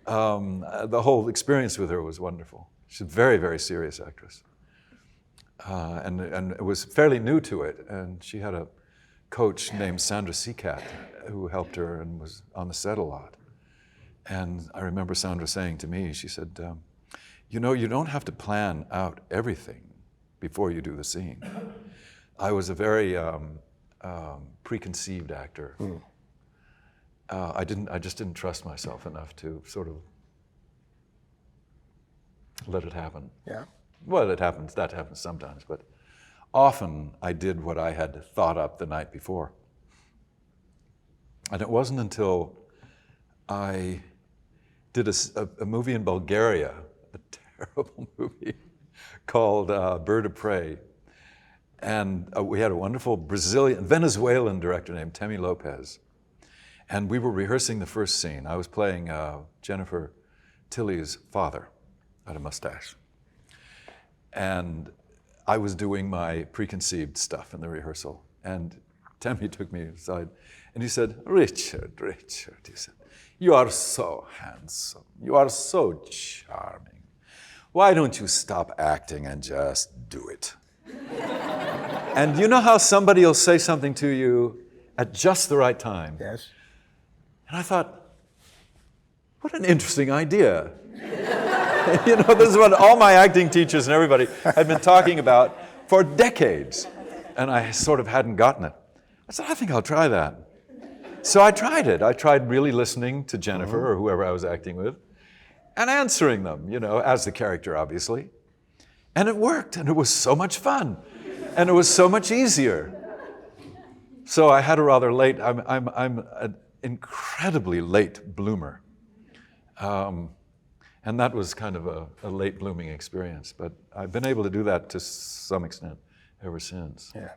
The whole experience with her was wonderful. She's a very, very serious actress. And it was fairly new to it, and she had a coach named Sandra Seacat who helped her and was on the set a lot. And I remember Sandra saying to me, she said, you know, you don't have to plan out everything before you do the scene. I was a very preconceived actor. I just didn't trust myself enough to sort of let it happen. Yeah. Well, that happens sometimes, but often I did what I had thought up the night before. And it wasn't until I did a movie in Bulgaria, a terrible movie called Bird of Prey. And we had a wonderful Venezuelan director named Temi Lopez. And we were rehearsing the first scene. I was playing Jennifer Tilly's father, had a mustache. And I was doing my preconceived stuff in the rehearsal. And Temi took me aside and he said, Richard, he said, you are so handsome. You are so charming. Why don't you stop acting and just do it? And you know how somebody will say something to you at just the right time? Yes. And I thought, what an interesting idea. You know, this is what all my acting teachers and everybody had been talking about for decades. And I sort of hadn't gotten it. I said, I think I'll try that. So I tried it. I tried really listening to Jennifer or whoever I was acting with and answering them, you know, as the character, obviously. And it worked, and it was so much fun. And it was so much easier. So I had a rather late, I'm an incredibly late bloomer. And that was kind of a late blooming experience. But I've been able to do that to some extent ever since. Yeah.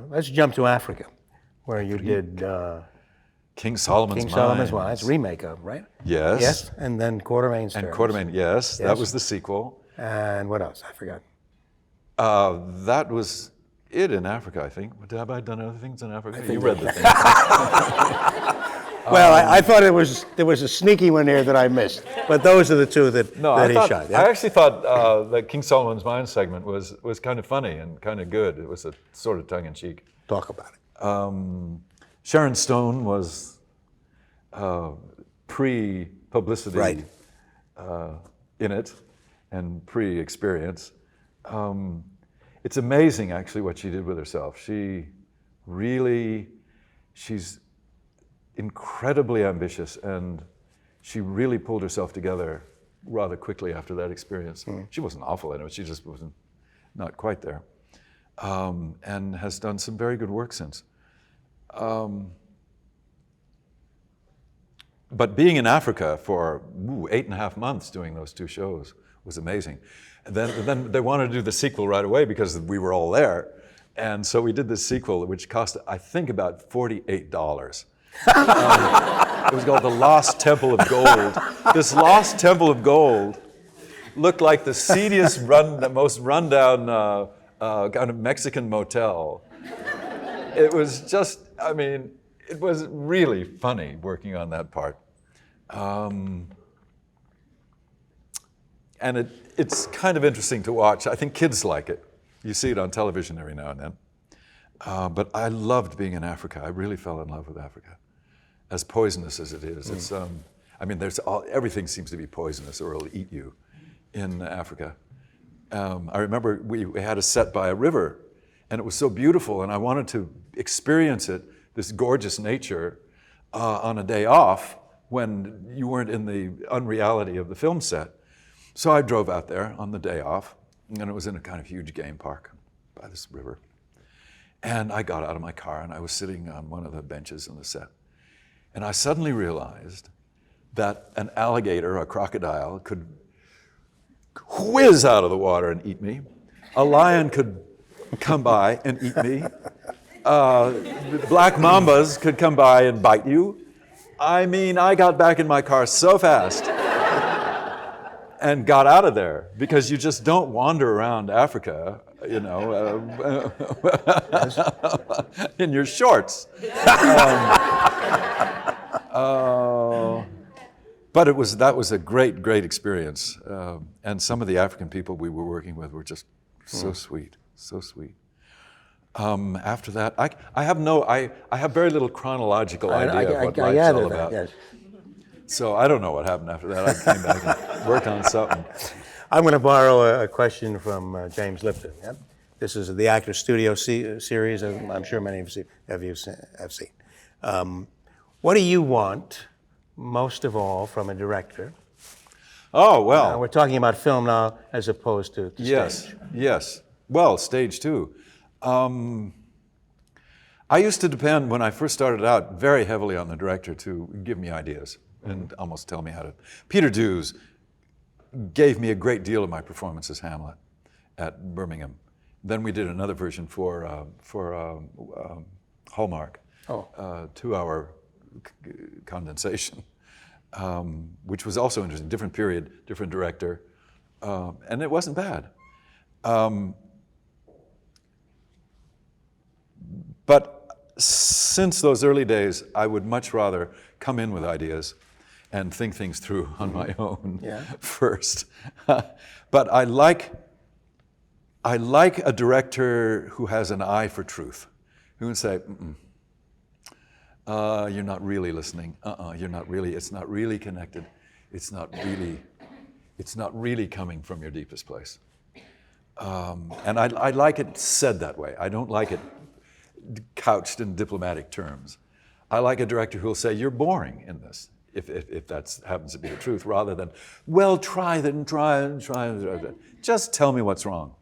Let's jump to Africa, where you did King Solomon's Mines. It's a remake of, right? Yes. Yes, and then Quartermain Stories. And Quartermain, yes, that was the sequel. And what else? I forgot. That was it in Africa, I think. Have I done other things in Africa? You read the thing. Well, I thought there was a sneaky one there that I missed, but those are the two that he shot. Yeah? I actually thought the King Solomon's Mines segment was kind of funny and kind of good. It was a sort of tongue-in-cheek. Talk about it. Sharon Stone was pre-publicity Right. In it and pre-experience. It's amazing, actually, what she did with herself. She's incredibly ambitious, and she really pulled herself together rather quickly after that experience. She wasn't awful in it, she just wasn't not quite there. And has done some very good work since. But being in Africa for 8.5 months doing those two shows was amazing. And then they wanted to do the sequel right away because we were all there. And so we did this sequel, which cost, I think, about $48. It was called The Lost Temple of Gold. This Lost Temple of Gold looked like the seediest, the most rundown kind of Mexican motel. It was just, I mean, it was really funny working on that part. And it's kind of interesting to watch. I think kids like it. You see it on television every now and then. But I loved being in Africa. I really fell in love with Africa, as poisonous as it is. It's, I mean, everything seems to be poisonous or it'll eat you in Africa. I remember we had a set by a river, and it was so beautiful, and I wanted to experience it, this gorgeous nature, on a day off when you weren't in the unreality of the film set. So I drove out there on the day off, and it was in a kind of huge game park by this river. And I got out of my car, and I was sitting on one of the benches in the set. And I suddenly realized that an alligator, a crocodile, could whiz out of the water and eat me. A lion could come by and eat me. Black mambas could come by and bite you. I mean, I got back in my car so fast and got out of there, because you just don't wander around Africa, you know, in your shorts. But that was a great experience. And some of the African people we were working with were just so sweet, so sweet. After that, I have very little chronological idea of what life's all about. Yes. So I don't know what happened after that. I came back and worked on something. I'm going to borrow a question from James Lipton. Yep. This is the Actor Studio series, I'm sure many of you have seen. What do you want most of all from a director? Oh, well. We're talking about film now as opposed to Yes, stage. yes. Well, stage too. I used to depend, when I first started out, very heavily on the director to give me ideas and almost tell me how to. Peter Dews gave me a great deal of my performance as Hamlet at Birmingham. Then we did another version for Hallmark, 2-hour condensation, which was also interesting. Different period, different director, and it wasn't bad. But since those early days, I would much rather come in with ideas and think things through on my own first. But I like a director who has an eye for truth, who can say, you're not really listening. You're not really. It's not really connected. It's not really coming from your deepest place. And I like it said that way. I don't like it couched in diplomatic terms. I like a director who will say, you're boring in this, if that happens to be the truth, rather than, well, try. Just tell me what's wrong.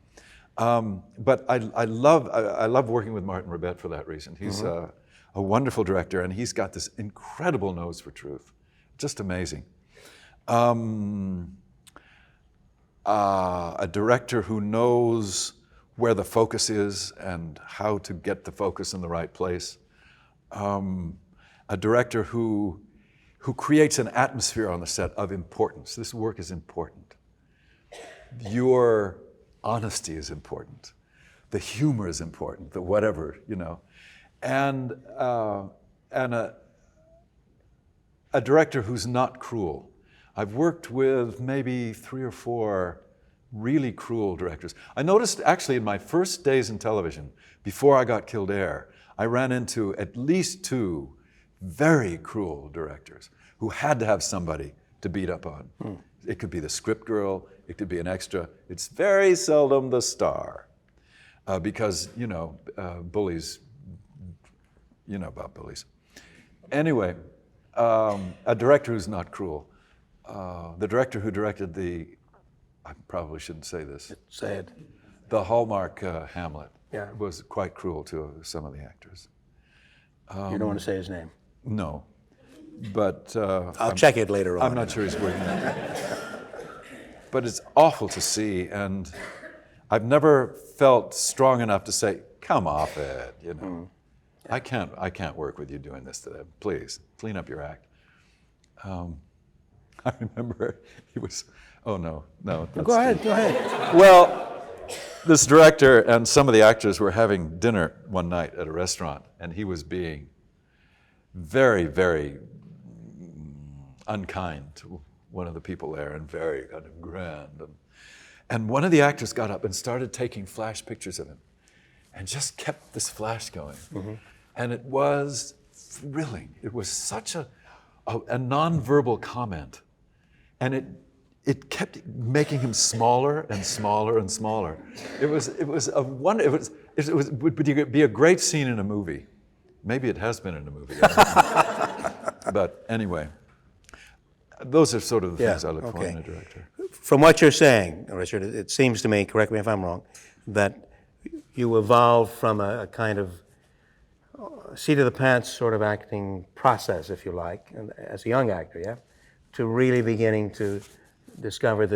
But I love working with Martin Ribet for that reason. He's a wonderful director, and he's got this incredible nose for truth. Just amazing. A director who knows where the focus is and how to get the focus in the right place. A director who creates an atmosphere on the set of importance. This work is important. Your honesty is important. The humor is important, the whatever, And a director who's not cruel. I've worked with maybe 3 or 4 really cruel directors. I noticed actually in my first days in television, before I got Kildare, I ran into at least 2 very cruel directors who had to have somebody to beat up on. It could be the script girl, it could be an extra. It's very seldom the star, because, bullies, you know about bullies. Anyway, a director who's not cruel. The director who directed I probably shouldn't say this. Say it. The Hallmark Hamlet Yeah. was quite cruel to some of the actors. You don't want to say his name. No, but I'll check it later on. I'm not sure he's working on it. But it's awful to see, and I've never felt strong enough to say, "Come off it," I can't work with you doing this to them. Please clean up your act. I remember he was. Oh no. Go ahead. Well, this director and some of the actors were having dinner one night at a restaurant, and he was being very, very unkind to one of the people there, and very kind of grand. And one of the actors got up and started taking flash pictures of him, and just kept this flash going. And it was thrilling. It was such a nonverbal comment, and it kept making him smaller and smaller and smaller. It would be a great scene in a movie. Maybe it has been in a movie. But anyway, those are sort of the things I look for in a director. From what you're saying, Richard, it seems to me, correct me if I'm wrong, that you evolved from a kind of seat-of-the-pants sort of acting process, if you like, as a young actor, to really beginning to discover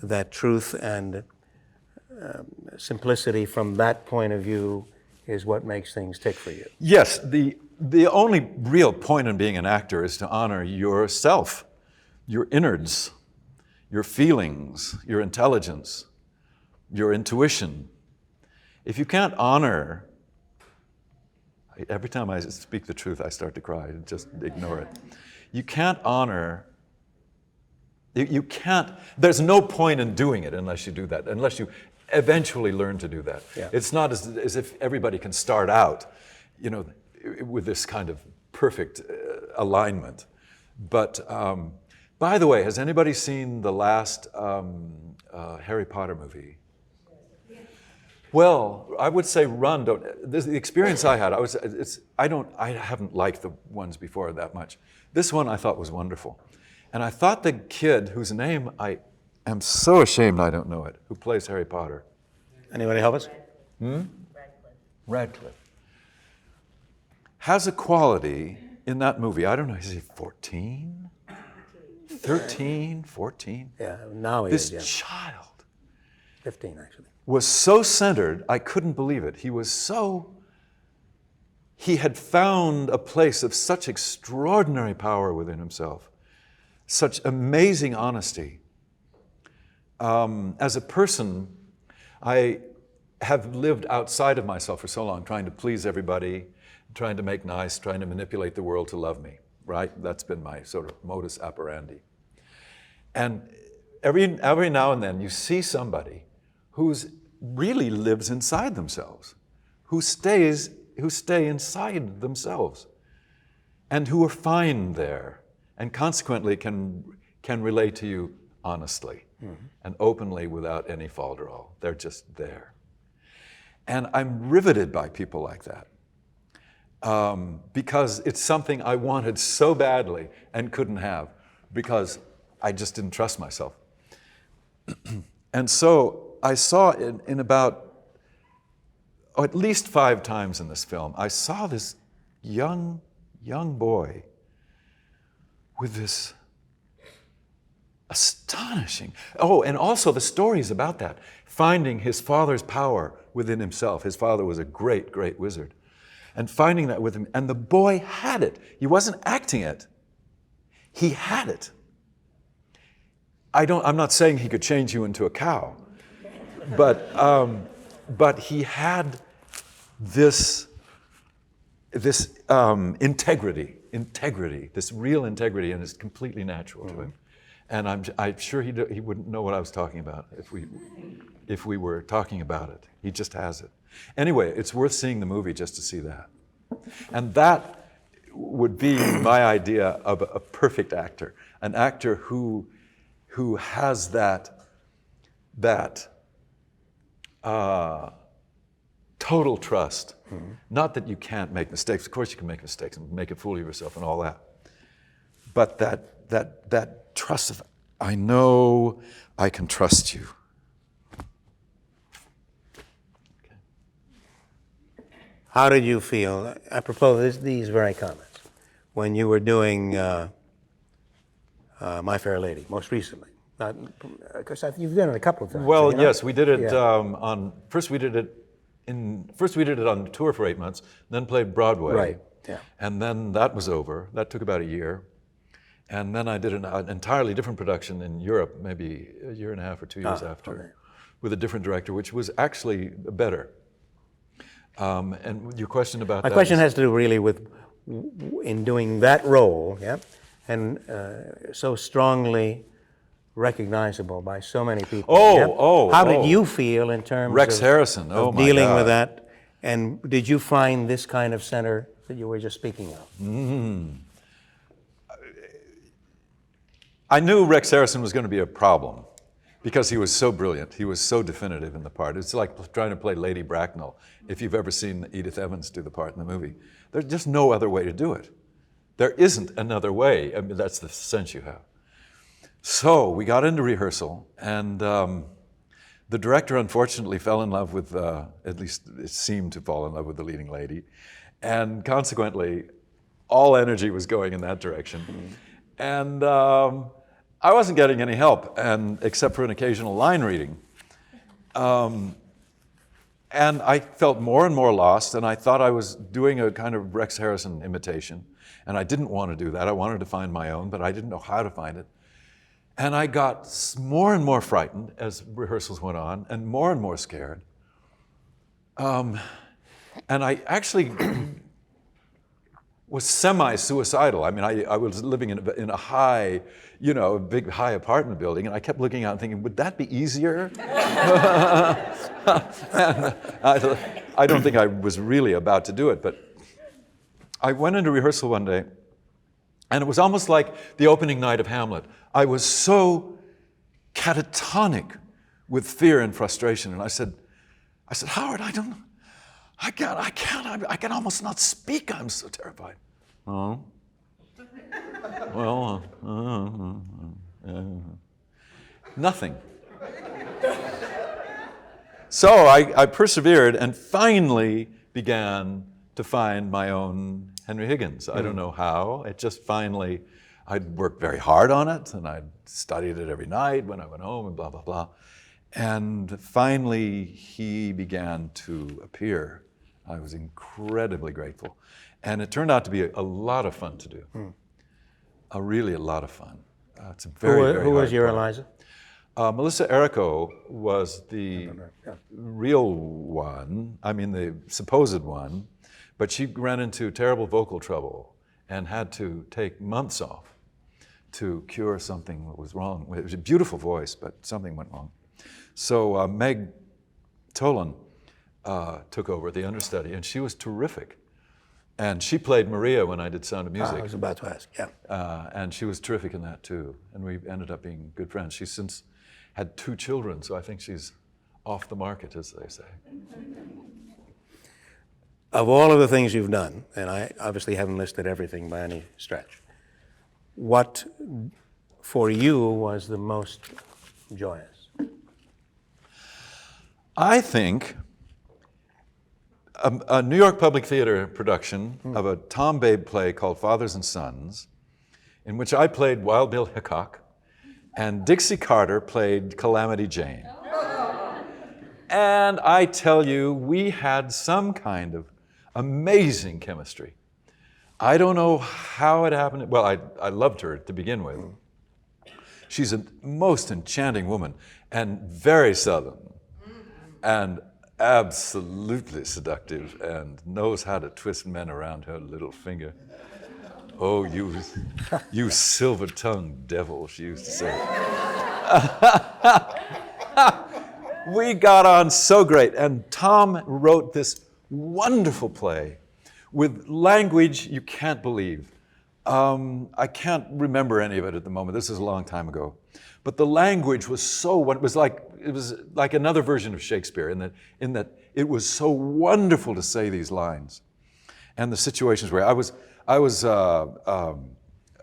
that truth and simplicity from that point of view is what makes things tick for you. Yes, the only real point in being an actor is to honor yourself, your innards, your feelings, your intelligence, your intuition. If you can't honor, every time I speak the truth, I start to cry. Just ignore it. You can't honor. You can't, there's no point in doing it unless you do that, unless you eventually learn to do that. Yeah. It's not as if everybody can start out, with this kind of perfect alignment. But by the way, has anybody seen the last Harry Potter movie? Well, I would say run. The experience I had, I haven't liked the ones before that much. This one I thought was wonderful. And I thought the kid, whose name I am so ashamed I don't know it, who plays Harry Potter. Anybody help us? Radcliffe. Has a quality in that movie, I don't know, is he 14? 13, 14? Yeah, now he This is, yeah. child 15, actually. was so centered, I couldn't believe it. He had found a place of such extraordinary power within himself, such amazing honesty. As a person, I have lived outside of myself for so long, trying to please everybody, trying to make nice, trying to manipulate the world to love me, right? That's been my sort of modus operandi. And every now and then you see somebody who's really lives inside themselves, who stay inside themselves, and who are fine there, and consequently can relate to you honestly and openly without any falderall. They're just there. And I'm riveted by people like that because it's something I wanted so badly and couldn't have because I just didn't trust myself. And so I saw in about at least 5 times in this film, I saw this young boy with this astonishing, and also the stories about that, finding his father's power within himself. His father was a great, great wizard. And finding that with him, and the boy had it. He wasn't acting it. He had it. I'm not saying he could change you into a cow, but he had this integrity, this real integrity, and it's completely natural to him. And I'm sure he wouldn't know what I was talking about if we were talking about it. He just has it. Anyway, it's worth seeing the movie just to see that. And that would be my idea of a perfect actor, an actor who has that total trust. Not that you can't make mistakes. Of course you can make mistakes and make a fool of yourself and all that. But that trust of, I know I can trust you. Okay. How did you feel, apropos these very comments, when you were doing My Fair Lady, most recently? Because you've done it a couple of times. Well, yes, we did it Yeah. first we did it on tour for 8 months, then played Broadway. Right, yeah. And then that was over. That took about a year. And then I did an entirely different production in Europe, maybe a year and a half or 2 years after, okay. with a different director, which was actually better. And your question about My question has to do really with, in doing that role, yeah, and so strongly recognizable by so many people. How did you feel in terms Rex of, Harrison, of my dealing God. with that? And did you find this kind of center that you were just speaking of? I knew Rex Harrison was going to be a problem because he was so brilliant. He was so definitive in the part. It's like trying to play Lady Bracknell, if you've ever seen Edith Evans do the part in the movie. There's just no other way to do it. There isn't another way. I mean, that's the sense you have. So we got into rehearsal, and the director unfortunately fell in love with, at least it seemed to fall in love with the leading lady, and consequently, all energy was going in that direction. And I wasn't getting any help, except for an occasional line reading. And I felt more and more lost, and I thought I was doing a kind of Rex Harrison imitation, and I didn't want to do that. I wanted to find my own, but I didn't know how to find it. And I got more and more frightened as rehearsals went on, and more scared. And I actually was semi-suicidal. I mean, I was living in a high, a big high apartment building, and I kept looking out and thinking, would that be easier? I don't think I was really about to do it, but I went into rehearsal one day, and it was almost like the opening night of Hamlet. I was so catatonic with fear and frustration, and I said, I said, Howard, I don't know. I can almost not speak. I'm so terrified. Oh. Well, nothing. So I persevered and finally began to find my own Henry Higgins. I don't know how. It just finally, I'd worked very hard on it, and I'd studied it every night when I went home and blah, blah, blah. And finally, he began to appear. I was incredibly grateful. And it turned out to be a lot of fun to do. Really a lot of fun. It's a very Who was your part. Eliza? Melissa Errico was the real one, I mean the supposed one, but she ran into terrible vocal trouble and had to take months off to cure something that was wrong. It was a beautiful voice, but something went wrong. So Meg Tolan took over the understudy, and she was terrific. And she played Maria when I did Sound of Music. I was about to ask, yeah. And she was terrific in that too. And we ended up being good friends. She's since had 2 children, so I think she's off the market, as they say. Of all of the things you've done, and I obviously haven't listed everything by any stretch, what for you was the most joyous? I think a New York Public Theater production of a Tom Babe play called Fathers and Sons, in which I played Wild Bill Hickok, and Dixie Carter played Calamity Jane. And I tell you, we had some kind of amazing chemistry. I don't know how it happened. Well, I loved her to begin with. She's a most enchanting woman and very southern and absolutely seductive and knows how to twist men around her little finger. Oh, you silver-tongued devil, she used to say. We got on so great, and Tom wrote this wonderful play with language you can't believe. I can't remember any of it at the moment. This is a long time ago. But the language was so, it was like another version of Shakespeare in that it was so wonderful to say these lines. And the situations where I was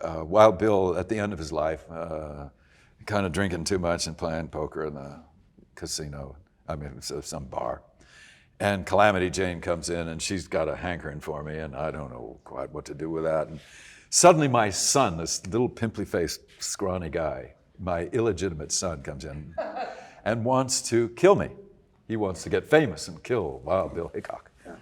Wild Bill at the end of his life, kind of drinking too much and playing poker in the casino, some bar. And Calamity Jane comes in and she's got a hankering for me and I don't know quite what to do with that. And suddenly my son, this little pimply-faced, scrawny guy, my illegitimate son comes in and wants to kill me. He wants to get famous and kill Wild Bill Hickok. Yeah.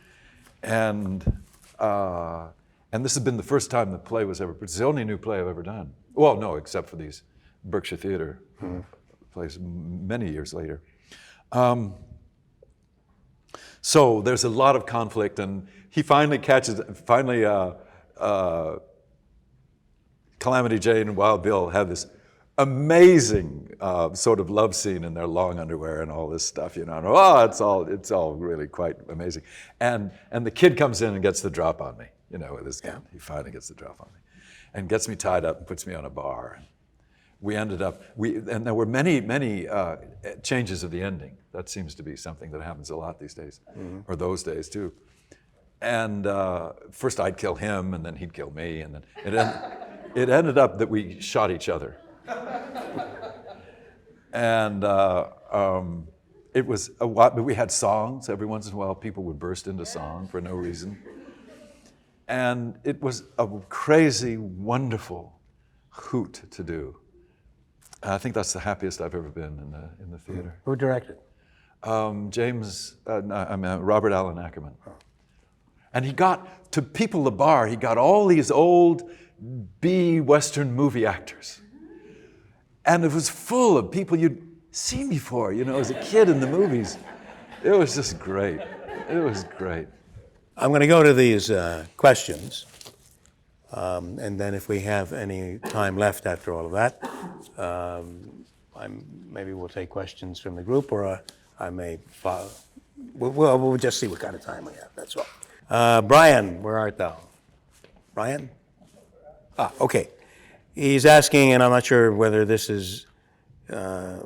And this has been the first time the play was ever, it's the only new play I've ever done. Well, no, except for these Berkshire Theater plays many years later. So there's a lot of conflict, and he finally Calamity Jane and Wild Bill have this amazing sort of love scene in their long underwear and all this stuff, you know. And, it's all really quite amazing. And the kid comes in and gets the drop on me, you know, with his gun. He finally gets the drop on me, and gets me tied up and puts me on a bar. We ended up, and there were many changes of the ending. That seems to be something that happens a lot these days, or those days too. And first I'd kill him, and then he'd kill me, and then it ended up that we shot each other. And it was a while, but we had songs. Every once in a while, people would burst into song for no reason. And it was a crazy, wonderful hoot to do. I think that's the happiest I've ever been in the theater. Who directed? Robert Allen Ackerman. And he got, to people the bar, he got all these old B Western movie actors. And it was full of people you'd seen before, you know, as a kid in the movies. It was just great. It was great. I'm going to go to these questions, and then if we have any time left after all of that, maybe we'll take questions from the group, or I may follow. We'll just see what kind of time we have, that's all. Brian, where art thou? Brian? Okay. He's asking, and I'm not sure whether this is a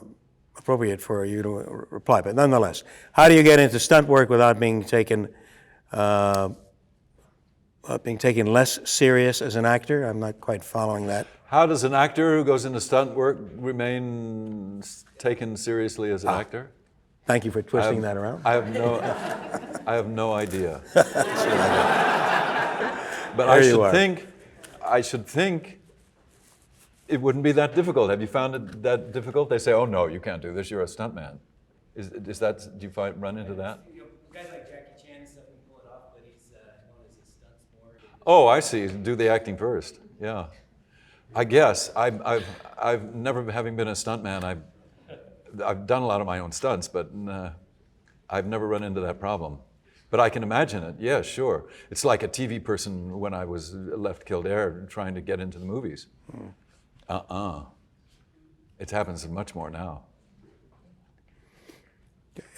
appropriate for you to reply. But nonetheless, how do you get into stunt work without being taken less serious as an actor? I'm not quite following that. How does an actor who goes into stunt work remain taken seriously as an actor? Thank you for twisting that around. I have no idea. But I should think it wouldn't be that difficult. Have you found it that difficult? They say, "Oh no, you can't do this. You're a stuntman." Is that? Do you run into that? Guys like Jackie Chan and stuff can pull it off, but he's known as a stunts more. Oh, I see. Do the acting first. Yeah. I guess I've never, having been a stuntman, I've done a lot of my own stunts, but I've never run into that problem. But I can imagine it. Yeah, sure. It's like a TV person when I was left Kildare trying to get into the movies. It happens much more now.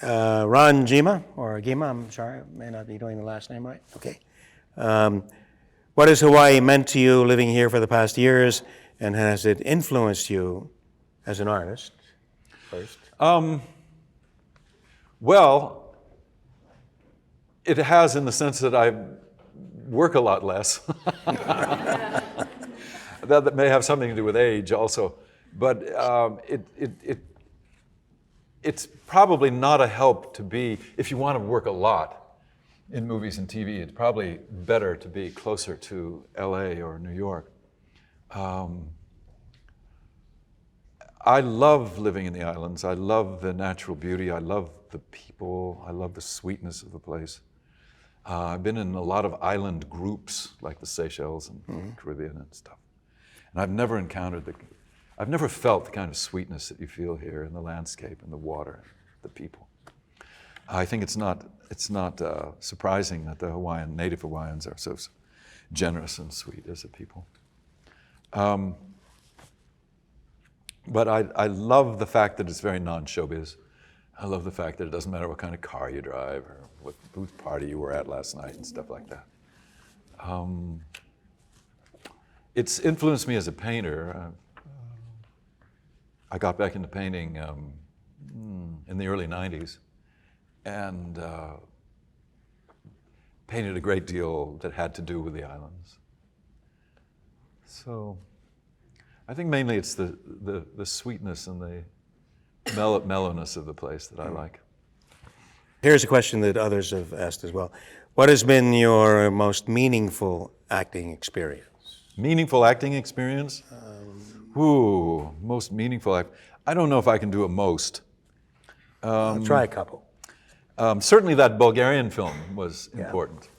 Ron Gima, or Gima, I'm sorry, I may not be doing the last name right. Okay. What has Hawaii meant to you living here for the past years, and has it influenced you as an artist first? Well, it has in the sense that I work a lot less. That may have something to do with age also, but it's probably not a help to be, if you want to work a lot in movies and TV, it's probably better to be closer to LA or New York. I love living in the islands. I love the natural beauty. I love the people. I love the sweetness of the place. I've been in a lot of island groups like the Seychelles and Caribbean and stuff. And I've never felt the kind of sweetness that you feel here in the landscape and the water, the people. I think it's not surprising that the native Hawaiians are so generous and sweet as a people. But I love the fact that it's very non-showbiz. I love the fact that it doesn't matter what kind of car you drive or whose party you were at last night and stuff like that. It's influenced me as a painter. I got back into painting in the early 90s and painted a great deal that had to do with the islands. So I think mainly it's the sweetness and the mellowness of the place that I like. Here's a question that others have asked as well. What has been your most meaningful acting experience? Meaningful acting experience? Most meaningful I don't know if I can do a most. Try a couple. Certainly that Bulgarian film was important.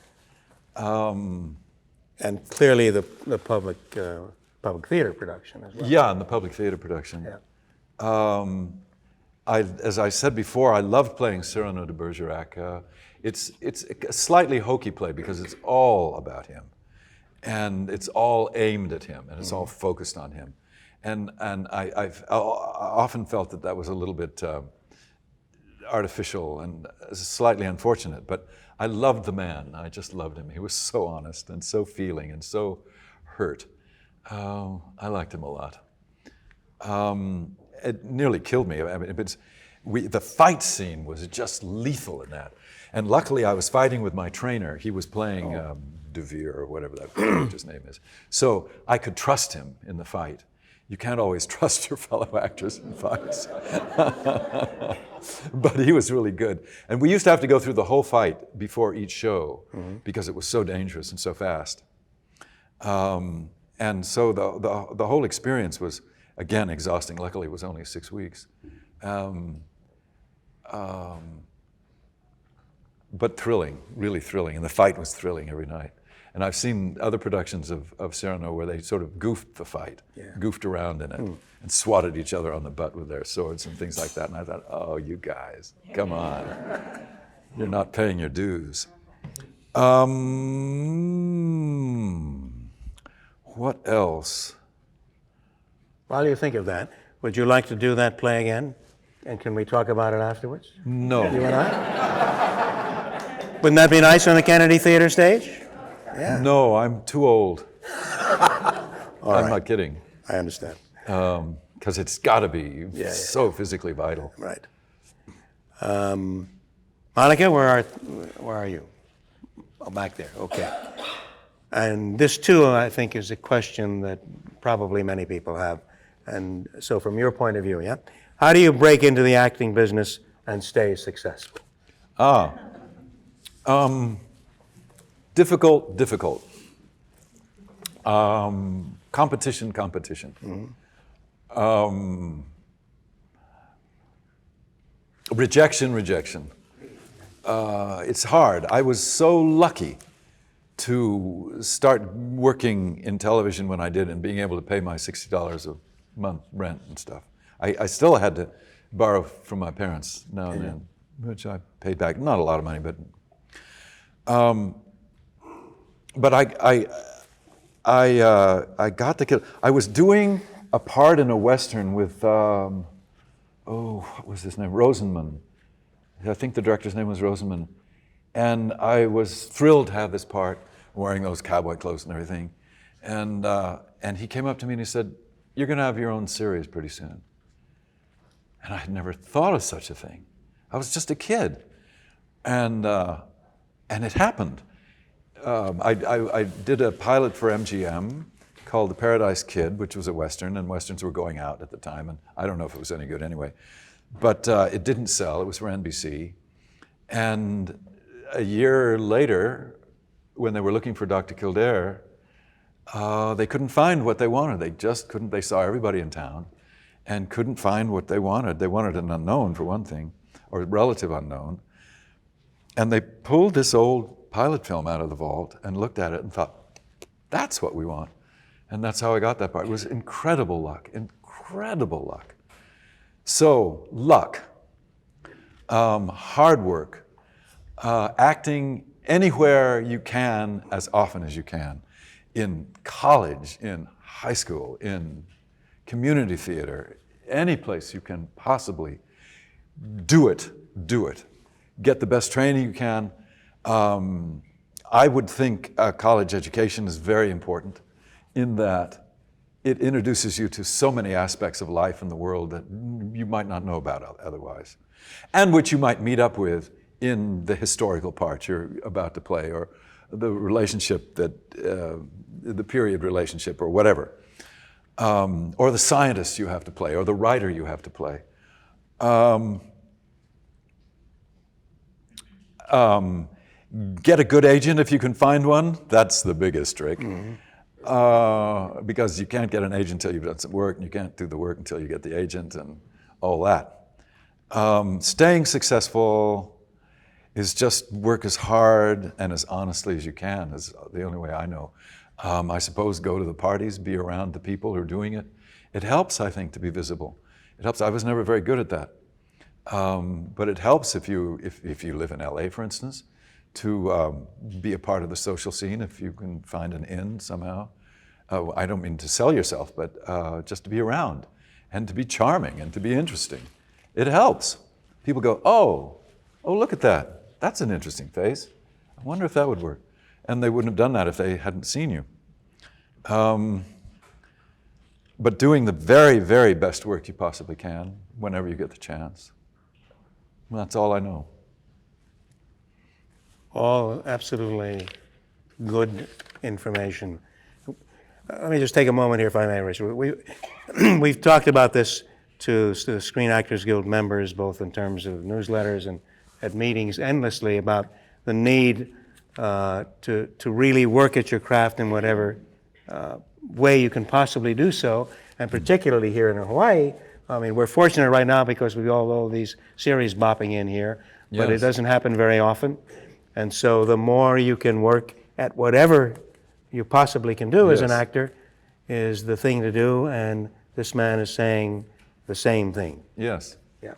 And clearly the public theater production as well. Yeah, and the public theater production. Yeah. As I said before, I loved playing Cyrano de Bergerac. It's a slightly hokey play because it's all about him. And it's all aimed at him, and it's all focused on him. And I've often felt that was a little bit artificial and slightly unfortunate, but I loved the man. I just loved him. He was so honest and so feeling and so hurt. I liked him a lot. It nearly killed me. I mean, the fight scene was just lethal in that. And luckily I was fighting with my trainer. He was playing DeVere or whatever that actor's name is. So I could trust him in the fight. You can't always trust your fellow actors in fights. But he was really good. And we used to have to go through the whole fight before each show because it was so dangerous and so fast. And so the whole experience was, again, exhausting. Luckily, it was only 6 weeks. But thrilling, really thrilling. And the fight was thrilling every night. And I've seen other productions of Cyrano where they sort of goofed the fight, goofed around in it, and swatted each other on the butt with their swords and things like that. And I thought, oh, you guys, come on. You're not paying your dues. What else? While you think of that, would you like to do that play again? And can we talk about it afterwards? No. You and I? Wouldn't that be nice on the Kennedy Theater stage? Yeah. No, I'm too old. I'm not kidding. I understand. because it's got to be Yeah, so physically vital. Right. Monica, where are you? Oh, back there. Okay. And this too, I think, is a question that probably many people have. And so, from your point of view, yeah, how do you break into the acting business and stay successful? Difficult. Competition. Rejection. It's hard. I was so lucky to start working in television when I did and being able to pay my $60 a month rent and stuff. I still had to borrow from my parents now and then, which I paid back. Not a lot of money, but I got the kid. I was doing a part in a Western with, what was his name? Rosenman. I think the director's name was Rosenman. And I was thrilled to have this part, wearing those cowboy clothes and everything. And he came up to me and he said, "You're going to have your own series pretty soon." And I had never thought of such a thing. I was just a kid. And it happened. I did a pilot for MGM called The Paradise Kid, which was a Western, and Westerns were going out at the time, and I don't know if it was any good anyway. But it didn't sell. It was for NBC. And a year later, when they were looking for Dr. Kildare, they couldn't find what they wanted. They just couldn't. They saw everybody in town and couldn't find what they wanted. They wanted an unknown, for one thing, or relative unknown. And they pulled this old pilot film out of the vault and looked at it and thought, that's what we want. And that's how I got that part. It was incredible luck. So, luck, hard work, acting anywhere you can as often as you can, in college, in high school, in community theater, any place you can possibly do it. Get the best training you can. I would think a college education is very important in that it introduces you to so many aspects of life in the world that you might not know about otherwise, and which you might meet up with in the historical part you're about to play, or the relationship the period relationship, or whatever, or the scientist you have to play, or the writer you have to play. Get a good agent if you can find one. That's the biggest trick. Because you can't get an agent until you've done some work, and you can't do the work until you get the agent and all that. Staying successful is just work as hard and as honestly as you can, is the only way I know. I suppose go to the parties, be around the people who are doing it. It helps, I think, to be visible. It helps. I was never very good at that. But it helps if you live in LA, for instance, to be a part of the social scene, if you can find an in somehow. I don't mean to sell yourself, but just to be around and to be charming and to be interesting. It helps. People go, oh, look at that. That's an interesting face. I wonder if that would work. And they wouldn't have done that if they hadn't seen you. But doing the very, very best work you possibly can whenever you get the chance. That's all I know. All absolutely good information. Let me just take a moment here, if I may, Richard. We've talked about this to the Screen Actors Guild members, both in terms of newsletters and at meetings endlessly, about the need to really work at your craft in whatever way you can possibly do so, and particularly here in Hawaii. I mean, we're fortunate right now because we all know these series bopping in here, but it doesn't happen very often. And so the more you can work at whatever you possibly can do as an actor is the thing to do, and this man is saying the same thing. Yes. Yeah,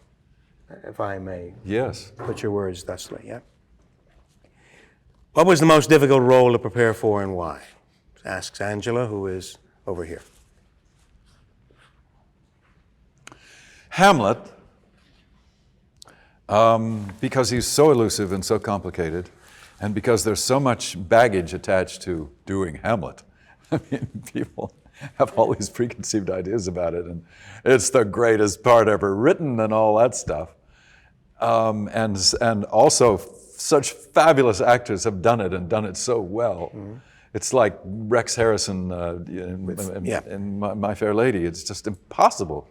if I may Yes. put your words thusly, yeah. What was the most difficult role to prepare for and why? Asks Angela, who is over here. Hamlet, because he's so elusive and so complicated, and because there's so much baggage attached to doing Hamlet. I mean, people, have all these preconceived ideas about it, and it's the greatest part ever written and all that stuff. And also such fabulous actors have done it and done it so well. It's like Rex Harrison in My Fair Lady. It's just impossible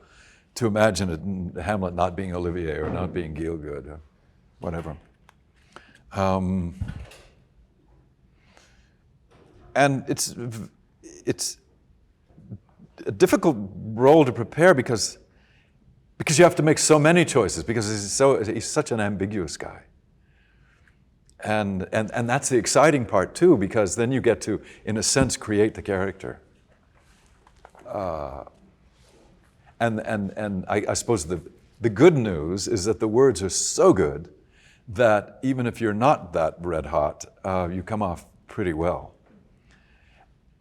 to imagine it in Hamlet not being Olivier or not being Gielgud or whatever. And it's a difficult role to prepare because you have to make so many choices, because he's such an ambiguous guy. And that's the exciting part too, because then you get to, in a sense, create the character. And I suppose the good news is that the words are so good that even if you're not that red hot, you come off pretty well.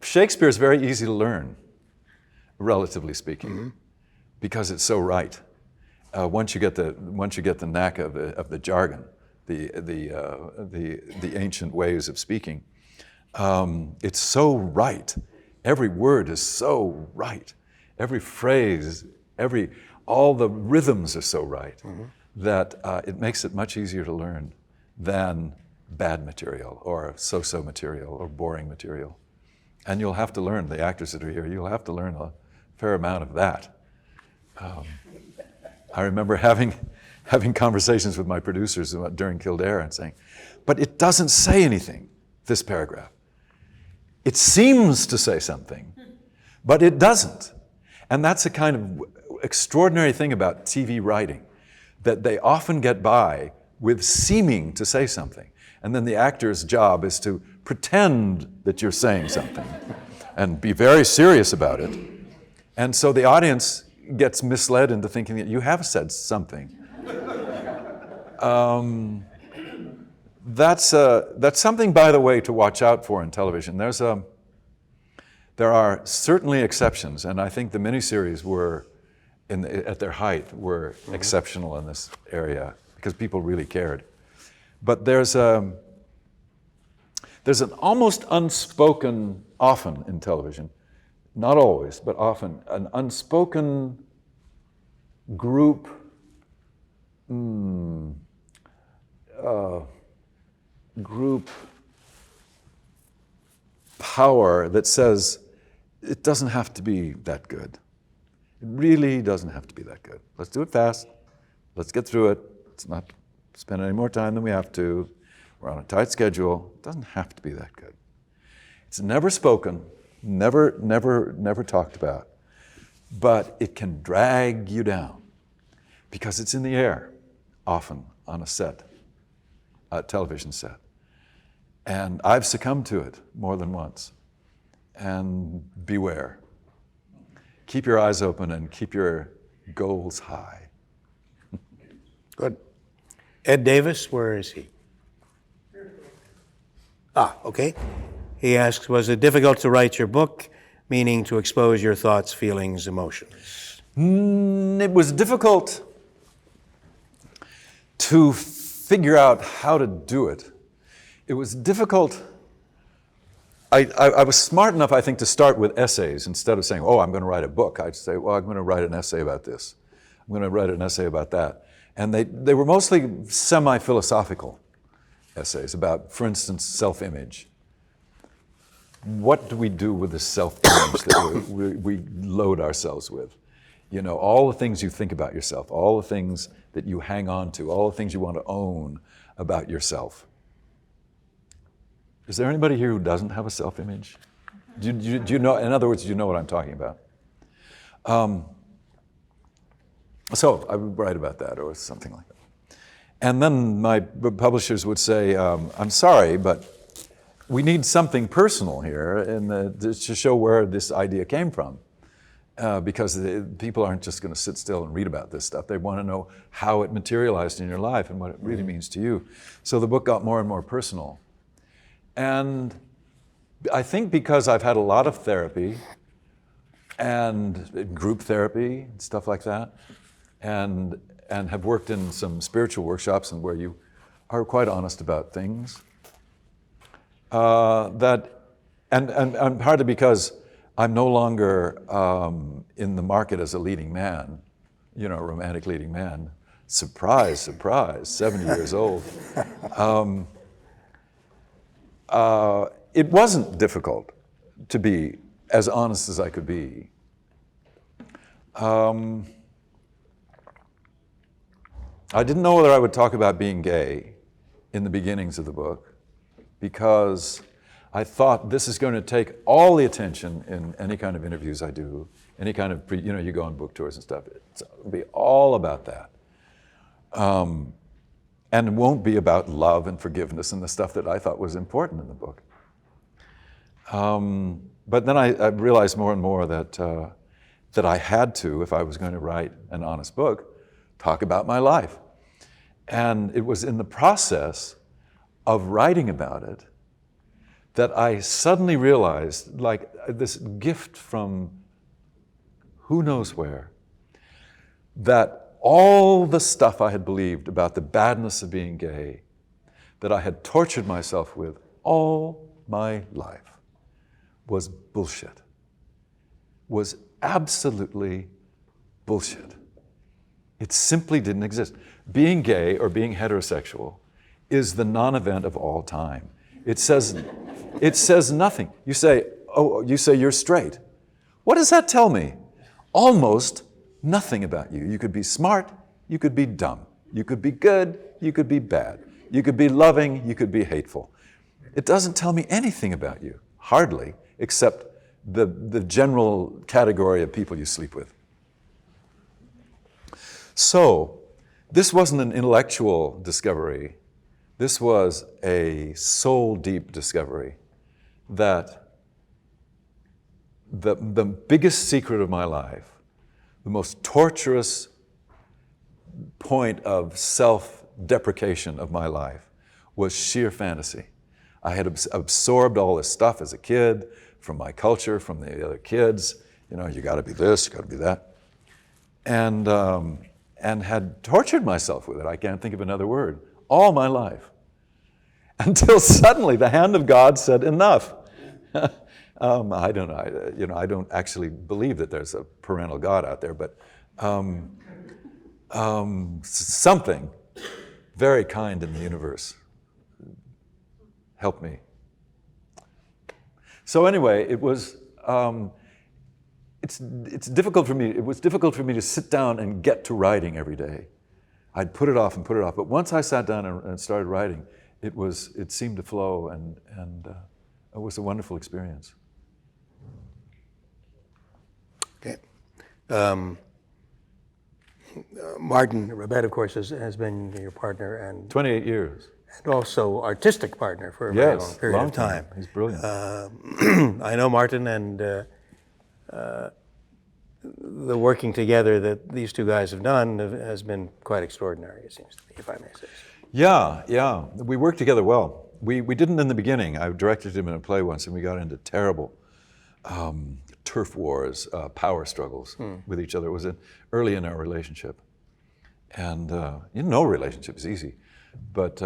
Shakespeare is very easy to learn, relatively speaking, because it's so right. Once you get the knack of the jargon, the ancient ways of speaking, it's so right. Every word is so right. Every phrase, all the rhythms are so right that it makes it much easier to learn than bad material or so-so material or boring material. And you'll have to learn, the actors that are here, you'll have to learn a fair amount of that. I remember having conversations with my producers during Kildare and saying, but it doesn't say anything, this paragraph. It seems to say something, but it doesn't. And that's a kind of extraordinary thing about TV writing, that they often get by with seeming to say something. And then the actor's job is to pretend that you're saying something and be very serious about it. And so the audience gets misled into thinking that you have said something. That's something, by the way, to watch out for in television. There are certainly exceptions, and I think the miniseries were, at their height, were exceptional in this area because people really cared. But there's an almost unspoken, often in television, not always, but often, an unspoken group power that says it doesn't have to be that good. It really doesn't have to be that good. Let's do it fast. Let's get through it. Let's not spend any more time than we have to. We're on a tight schedule. It doesn't have to be that good. It's never spoken, never talked about, but it can drag you down because it's in the air, often on a set, a television set. And I've succumbed to it more than once. And beware. Keep your eyes open and keep your goals high. Good. Ed Davis, where is he? Okay. He asks, was it difficult to write your book, meaning to expose your thoughts, feelings, emotions? It was difficult to figure out how to do it. It was difficult. I was smart enough, I think, to start with essays instead of saying, oh, I'm going to write a book. I'd say, well, I'm going to write an essay about this. I'm going to write an essay about that. And they were mostly semi-philosophical essays about, for instance, self-image. What do we do with the self-image that we load ourselves with? You know, all the things you think about yourself, all the things that you hang on to, all the things you want to own about yourself. Is there anybody here who doesn't have a self-image? Do you know, in other words, do you know what I'm talking about? So I would write about that or something like that. And then my publishers would say, I'm sorry, but we need something personal here to show where this idea came from. Because people aren't just going to sit still and read about this stuff. They want to know how it materialized in your life and what it really means to you. So the book got more and more personal. And I think because I've had a lot of therapy and group therapy and stuff like that, and have worked in some spiritual workshops and where you are quite honest about things, and partly because I'm no longer in the market as a leading man, you know, a romantic leading man. Surprise, surprise, 70 years old. It wasn't difficult to be as honest as I could be. I didn't know whether I would talk about being gay in the beginnings of the book, because I thought this is going to take all the attention in any kind of interviews I do, any kind of, you know, you go on book tours and stuff. It'll be all about that. And it won't be about love and forgiveness and the stuff that I thought was important in the book. But then I realized more and more that I had to, if I was going to write an honest book, talk about my life. And it was in the process of writing about it that I suddenly realized, like this gift from who knows where, that all the stuff I had believed about the badness of being gay, that I had tortured myself with all my life, was bullshit. Was absolutely bullshit. It simply didn't exist. Being gay or being heterosexual is the non-event of all time. It says nothing. You say you're straight. What does that tell me? Almost nothing about you. You could be smart, you could be dumb. You could be good, you could be bad. You could be loving, you could be hateful. It doesn't tell me anything about you, hardly, except the general category of people you sleep with. So, this wasn't an intellectual discovery. This was a soul-deep discovery that the biggest secret of my life, the most torturous point of self-deprecation of my life, was sheer fantasy. I had absorbed all this stuff as a kid, from my culture, from the other kids. You know, you gotta be this, you gotta be that. And had tortured myself with it, I can't think of another word, all my life. Until suddenly the hand of God said, enough. I don't actually believe that there's a parental God out there, but something very kind in the universe helped me. So anyway, it was, it's difficult for me, it was difficult for me to sit down and get to writing every day. I'd put it off and put it off, but once I sat down and started writing, it seemed to flow, and it was a wonderful experience. Okay. Martin Rabet, of course, has been your partner and 28 years. also artistic partner for a very long period of time. He's brilliant. I know Martin, and the working together that these two guys have done has been quite extraordinary, it seems to me, if I may say so. Yeah. We worked together well. We didn't in the beginning. I directed him in a play once, and we got into terrible turf wars, power struggles with each other. It was early in our relationship. And no relationship is easy. But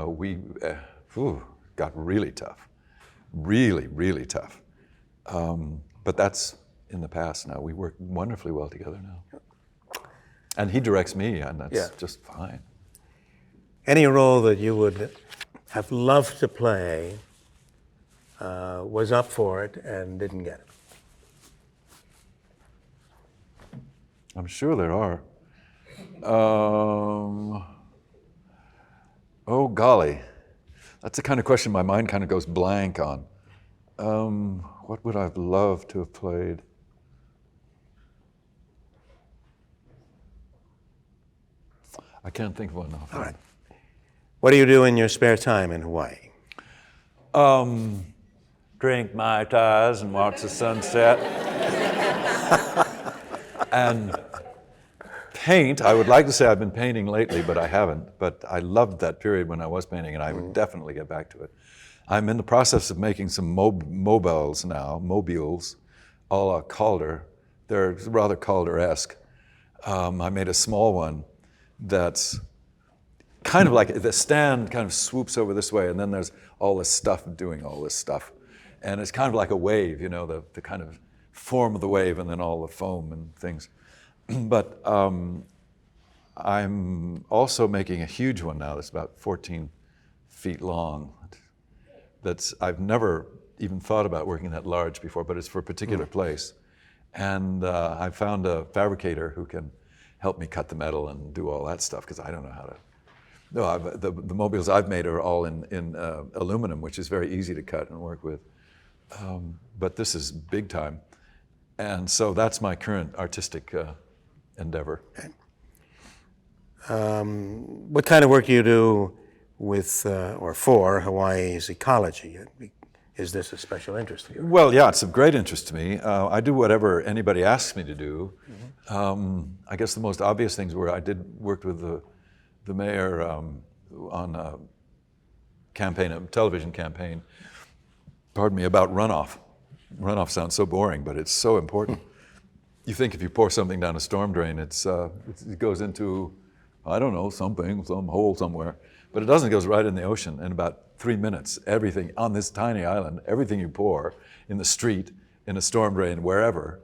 we got really tough. Really, really tough. But that's in the past now. We work wonderfully well together now. And he directs me, and that's just fine. Any role that you would have loved to play, was up for it and didn't get it? I'm sure there are. Oh golly, that's the kind of question my mind kind of goes blank on. What would I have loved to have played? I can't think of one now. All right. What do you do in your spare time in Hawaii? Drink Mai Tais and watch the sunset. And paint. I would like to say I've been painting lately, but I haven't. But I loved that period when I was painting, and I would definitely get back to it. I'm in the process of making some mobiles now, mobiles, a la Calder. They're rather Calder-esque. I made a small one that's kind of like the stand kind of swoops over this way, and then there's all this stuff doing all this stuff. And it's kind of like a wave, you know, the kind of form of the wave and then all the foam and things. But I'm also making a huge one now that's about 14 feet long. I've never even thought about working that large before, but it's for a particular place. And I found a fabricator who can help me cut the metal and do all that stuff, because I don't know how to. No, the mobiles I've made are all in aluminum, which is very easy to cut and work with. But this is big time. And so that's my current artistic endeavor. What kind of work do you do with or for Hawaii's ecology? Is this a special interest to you? Well, yeah, it's of great interest to me. I do whatever anybody asks me to do. I guess the most obvious things were I worked with the mayor on a television campaign, pardon me, about runoff. Runoff sounds so boring, but it's so important. You think if you pour something down a storm drain, it goes into, I don't know, some hole somewhere. But it doesn't, it goes right in the ocean. In about 3 minutes, everything on this tiny island, everything you pour in the street, in a storm drain, wherever,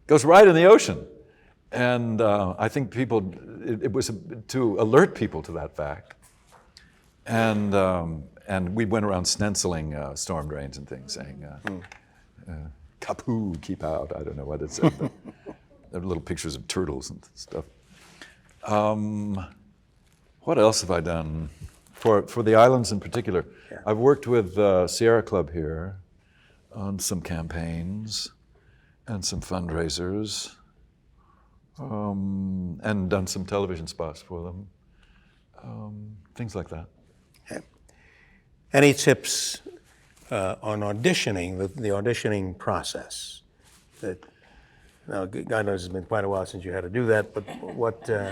goes right in the ocean. And I think it was to alert people to that fact. And we went around stenciling storm drains and things, saying, "Kapu, keep out." I don't know what it said. But there were little pictures of turtles and stuff. What else have I done? For the islands in particular, yeah. I've worked with Sierra Club here on some campaigns and some fundraisers, and done some television spots for them, things like that. Yeah. Any tips on auditioning, the auditioning process? Now, God knows it's been quite a while since you had to do that, but what do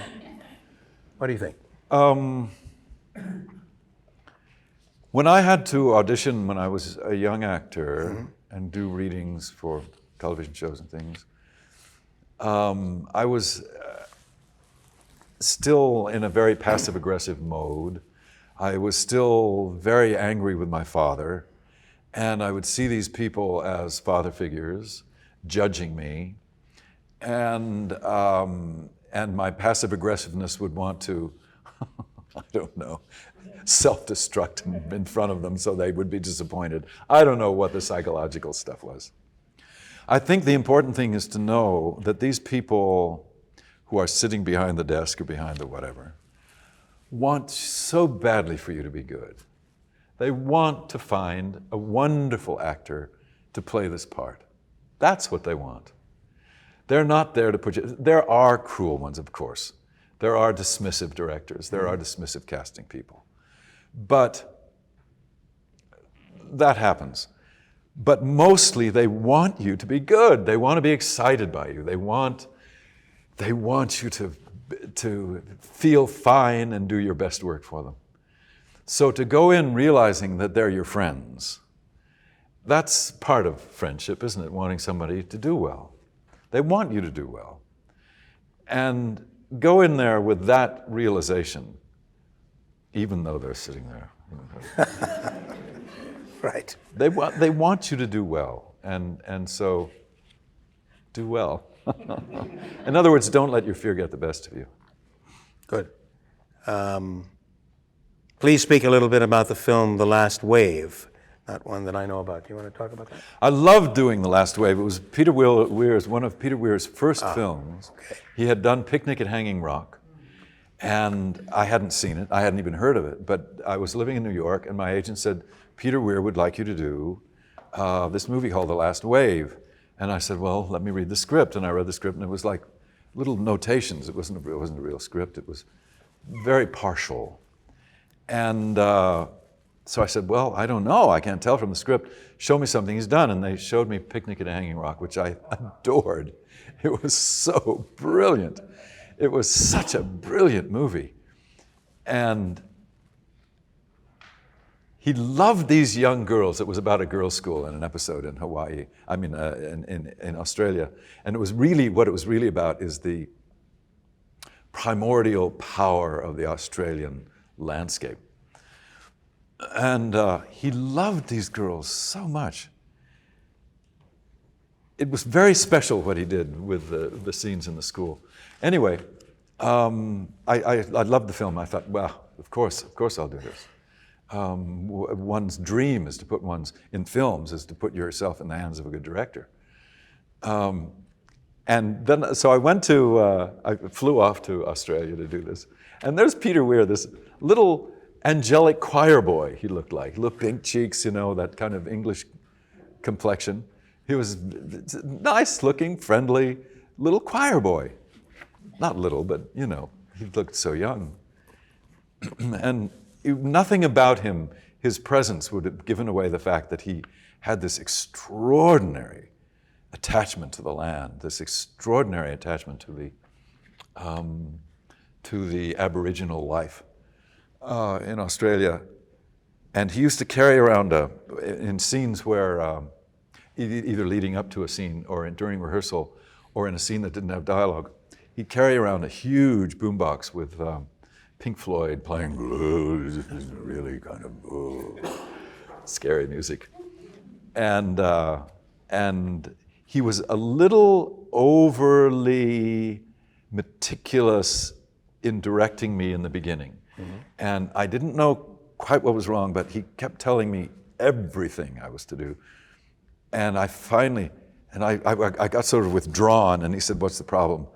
you think? When I had to audition when I was a young actor and do readings for television shows and things, I was still in a very passive-aggressive mode. I was still very angry with my father, and I would see these people as father figures judging me, and my passive-aggressiveness would want to, I don't know, self-destruct in front of them so they would be disappointed. I don't know what the psychological stuff was. I think the important thing is to know that these people who are sitting behind the desk or behind the whatever want so badly for you to be good. They want to find a wonderful actor to play this part. That's what they want. They're not there to put you. There are cruel ones, of course. There are dismissive directors. There are dismissive casting people. But that happens. But mostly they want you to be good. They want to be excited by you. They want you to feel fine and do your best work for them. So to go in realizing that they're your friends, that's part of friendship, isn't it? Wanting somebody to do well. They want you to do well. And go in there with that realization, even though they're sitting there. Right. They want you to do well, and so do well. In other words, don't let your fear get the best of you. Good. Please speak a little bit about the film The Last Wave, not one that I know about. Do you want to talk about that? I loved doing The Last Wave. It was one of Peter Weir's first films. Okay. He had done Picnic at Hanging Rock, and I hadn't seen it. I hadn't even heard of it, but I was living in New York, and my agent said, Peter Weir would like you to do this movie called The Last Wave. And I said, well, let me read the script. And I read the script, and it was like little notations. It wasn't a real script. It was very partial. And so I said, well, I don't know. I can't tell from the script. Show me something he's done. And they showed me Picnic at Hanging Rock, which I adored. It was so brilliant. It was such a brilliant movie. And he loved these young girls. It was about a girls' school in an episode in Hawaii, in Australia. And it was really, what it was really about is the primordial power of the Australian landscape. And he loved these girls so much. it was very special what he did with the scenes in the school. Anyway, I loved the film. I thought, well, of course I'll do this. One's dream is to put in films is to put yourself in the hands of a good director. And then, so I flew off to Australia to do this. And there's Peter Weir, this little angelic choir boy he looked like. Little pink cheeks, that kind of English complexion. He was nice looking, friendly, little choir boy. Not little, but he looked so young. And nothing about him, his presence would have given away the fact that he had this extraordinary attachment to the land, this extraordinary attachment to the Aboriginal life in Australia. And he used to carry around, in scenes where, either leading up to a scene or during rehearsal or in a scene that didn't have dialogue, he'd carry around a huge boombox with Pink Floyd playing really kind of scary music. And he was a little overly meticulous in directing me in the beginning. Mm-hmm. And I didn't know quite what was wrong, but he kept telling me everything I was to do. And I finally, I got sort of withdrawn, and he said, "What's the problem?"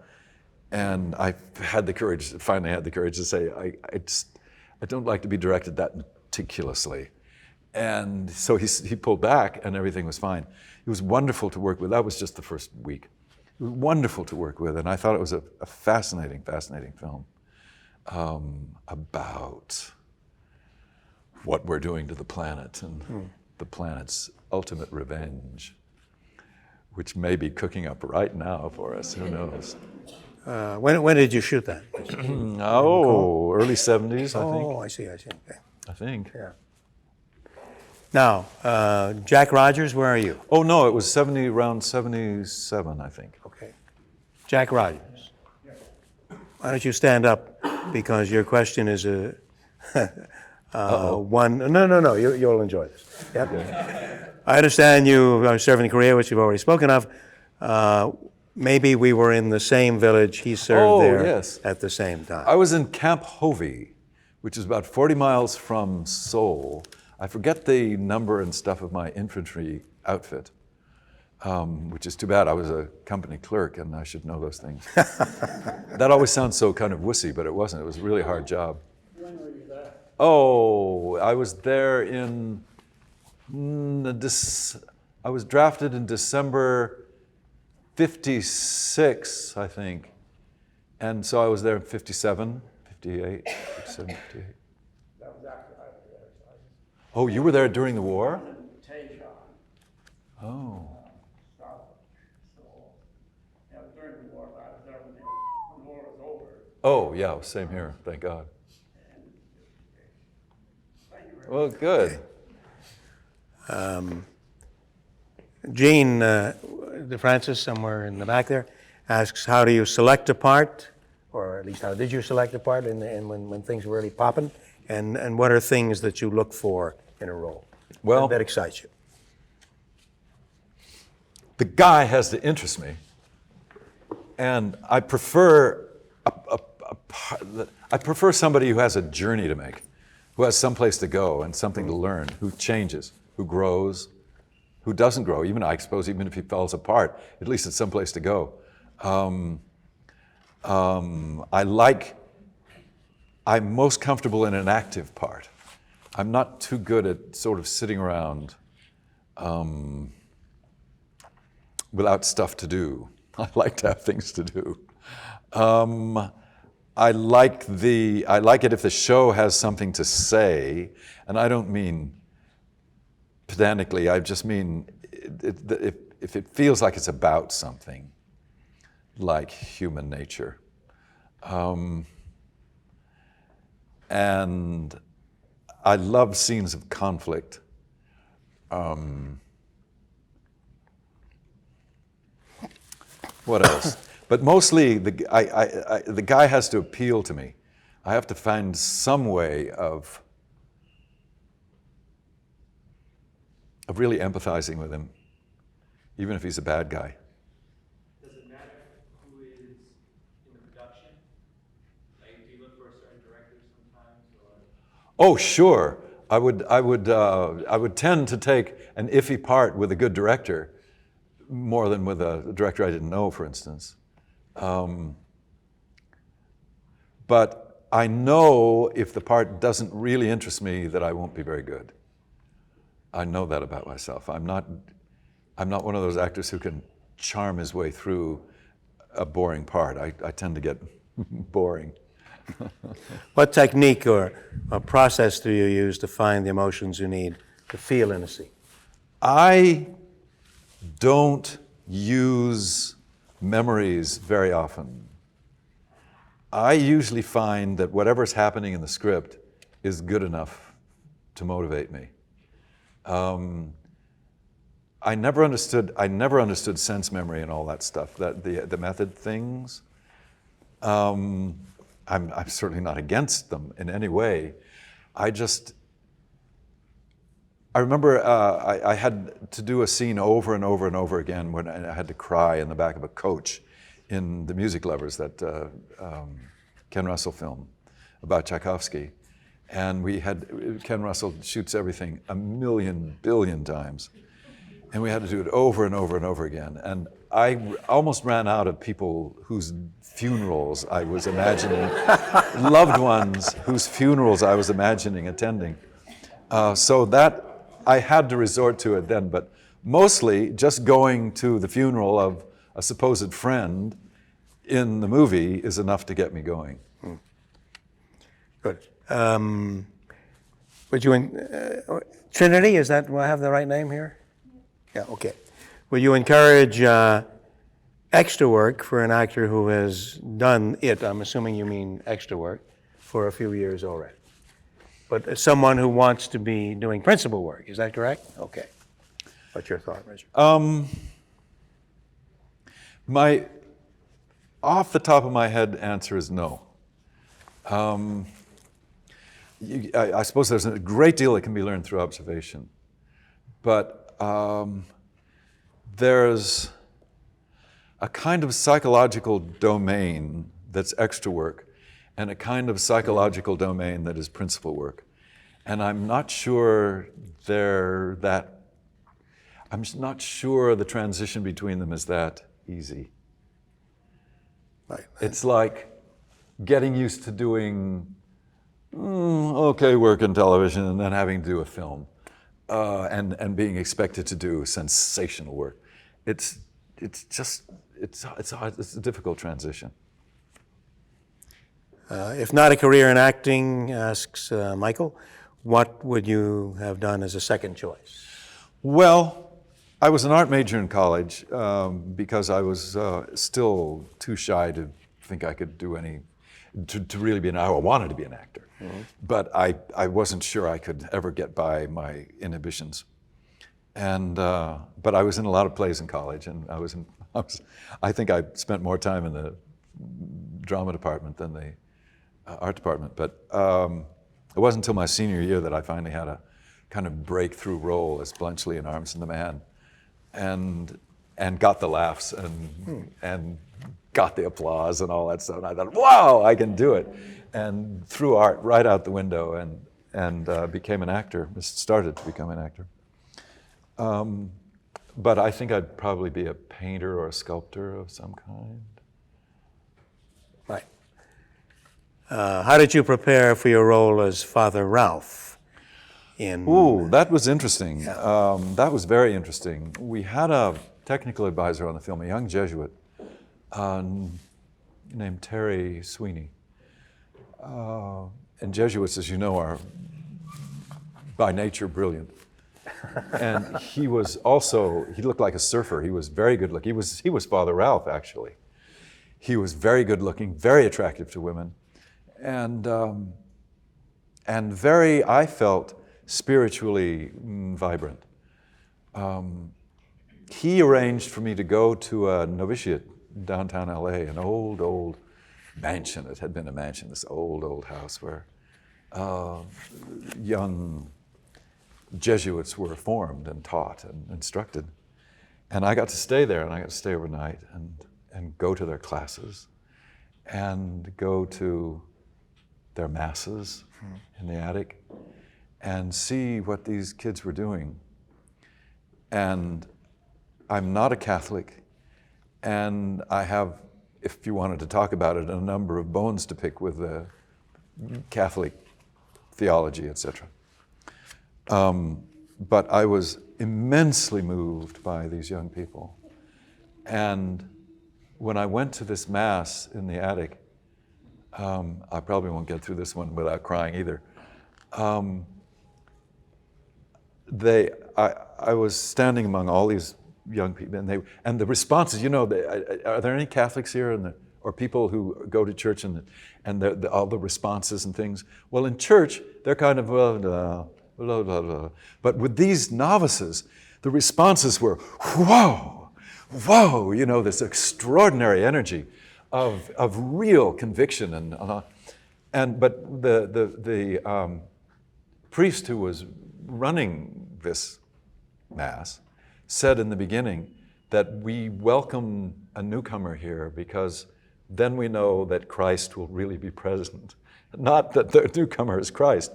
And I finally had the courage to say, I don't like to be directed that meticulously. And so he pulled back, and everything was fine. He was wonderful to work with. That was just the first week. It was wonderful to work with, and I thought it was a fascinating, fascinating film about what we're doing to the planet and the planet's ultimate revenge, which may be cooking up right now for us. Who knows? When did you shoot that? Early 70s, I think. Oh, I see. Okay. I think. Yeah. Now, Jack Rogers, where are you? Oh, no, it was around 77, I think. Okay. Jack Rogers. Why don't you stand up, because your question is one. No, you'll enjoy this. Yep. Okay. I understand you are serving in Korea, which you've already spoken of. Maybe we were in the same village. He served there yes. at the same time. I was in Camp Hovey, which is about 40 miles from Seoul. I forget the number and stuff of my infantry outfit, which is too bad. I was a company clerk, and I should know those things. That always sounds so kind of wussy, but it wasn't. It was a really hard job. When were you there? Oh, I was there I was drafted in December 56, I think. And so I was there in 57, 58, 57, 58. That was after I was there. So I was Oh, you were there during the war? in Tayshaw, Oh. South. So, yeah, during the war, but I was there when the war was over. Oh, yeah, same here, thank God. Thank you very Well, good. Gene DeFrancis, somewhere in the back there, asks, how do you select a part, or at least how did you select a part when things were really popping, and what are things that you look for in a role that excites you? The guy has to interest me, and I prefer somebody who has a journey to make, who has someplace to go and something to learn, who changes, who grows, who doesn't grow. Even I suppose, even if he falls apart, at least it's someplace to go. I'm most comfortable in an active part. I'm not too good at sort of sitting around without stuff to do. I like to have things to do. I like it if the show has something to say, and I don't mean pedantically, I just mean if it feels like it's about something, like human nature. And I love scenes of conflict. What else? But mostly, the guy has to appeal to me. I have to find some way of really empathizing with him even if he's a bad guy. Does it matter who is in the production? Like, do you look for a certain director sometimes, or? Oh, sure. I would tend to take an iffy part with a good director more than with a director I didn't know, for instance. But I know if the part doesn't really interest me that I won't be very good. I know that about myself. I'm not one of those actors who can charm his way through a boring part. I tend to get boring. What technique or process do you use to find the emotions you need to feel in a scene? I don't use memories very often. I usually find that whatever's happening in the script is good enough to motivate me. I never understood sense memory and all that stuff, that the method things. I'm certainly not against them in any way. I remember I had to do a scene over and over and over again when I had to cry in the back of a coach in The Music Lovers, that Ken Russell film about Tchaikovsky. And Ken Russell shoots everything a million billion times. And we had to do it over and over and over again. And I almost ran out of people whose funerals I was imagining, loved ones whose funerals I was imagining attending. So that I had to resort to it then, but mostly just going to the funeral of a supposed friend in the movie is enough to get me going. Good. Would you, Trinity, is that, do I have the right name here? Yeah, okay. Will you encourage extra work for an actor who has done it, I'm assuming you mean extra work, for a few years already? But someone who wants to be doing principal work, is that correct? Okay. What's your thought, Richard? My off the top of my head answer is no. I suppose there's a great deal that can be learned through observation, but there's a kind of psychological domain that's extra work and a kind of psychological domain that is principal work. And I'm not sure I'm not sure the transition between them is that easy. Right. It's like getting used to doing okay work in television and then having to do a film and being expected to do sensational work. It's a difficult transition. If not a career in acting, asks Michael, what would you have done as a second choice? Well, I was an art major in college because I was still too shy to think I could do to really be I wanted to be an actor. Mm-hmm. But I wasn't sure I could ever get by my inhibitions. And but I was in a lot of plays in college, and I think I spent more time in the drama department than the art department. But it wasn't until my senior year that I finally had a kind of breakthrough role as Blunchley in Arms and the Man, and got the laughs and got the applause and all that stuff. And I thought, wow, I can do it, and threw art right out the window and became an actor. Started to become an actor. But I think I'd probably be a painter or a sculptor of some kind. Right. How did you prepare for your role as Father Ralph in... Ooh, that was interesting. Yeah. That was very interesting. We had a technical advisor on the film, a young Jesuit named Terry Sweeney. And Jesuits, as you know, are by nature brilliant. And he looked like a surfer. He was very good looking. He was Father Ralph, actually. He was very good looking, very attractive to women, and very, I felt, spiritually vibrant. He arranged for me to go to a novitiate downtown LA, an old mansion. It had been a mansion, this old house where young Jesuits were formed and taught and instructed. And I got to stay there, and I got to stay overnight and go to their classes and go to their masses in the attic and see what these kids were doing. And I'm not a Catholic, and I have, if you wanted to talk about it, a number of bones to pick with the Catholic theology, etc. But I was immensely moved by these young people. And when I went to this Mass in the attic, I probably won't get through this one without crying either. I was standing among all these young people, and the responses, are there any Catholics here, or people who go to church, and all the responses and things? Well, in church, they're kind of blah, blah, blah, blah, blah. But with these novices, the responses were, whoa, whoa, this extraordinary energy of real conviction, but the priest who was running this Mass said in the beginning that we welcome a newcomer here because then we know that Christ will really be present. Not that the newcomer is Christ,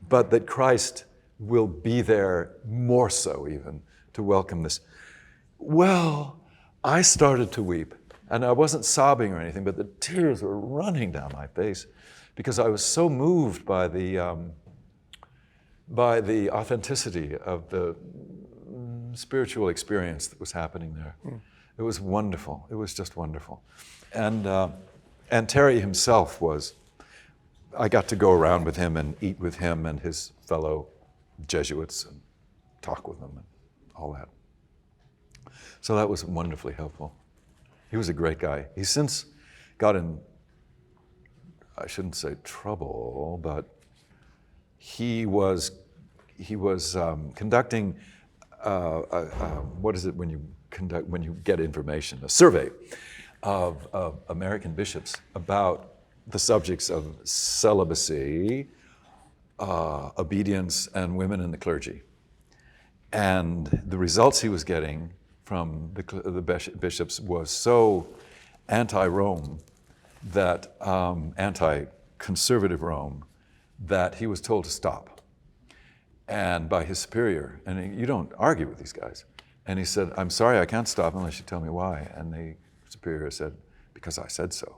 but that Christ will be there more so even to welcome this. Well, I started to weep, and I wasn't sobbing or anything, but the tears were running down my face because I was so moved by the authenticity of the spiritual experience that was happening there. It was wonderful. It was just wonderful. And Terry himself I got to go around with him and eat with him and his fellow Jesuits and talk with them and all that. So that was wonderfully helpful. He was a great guy. He's since got in, I shouldn't say trouble, but he was conducting what is it when you get information? A survey of American bishops about the subjects of celibacy, obedience, and women in the clergy. And the results he was getting from the bishops was so anti-Rome, that anti-conservative Rome, that he was told to stop. And by his superior, and you don't argue with these guys. And he said, I'm sorry, I can't stop unless you tell me why. And the superior said, because I said so.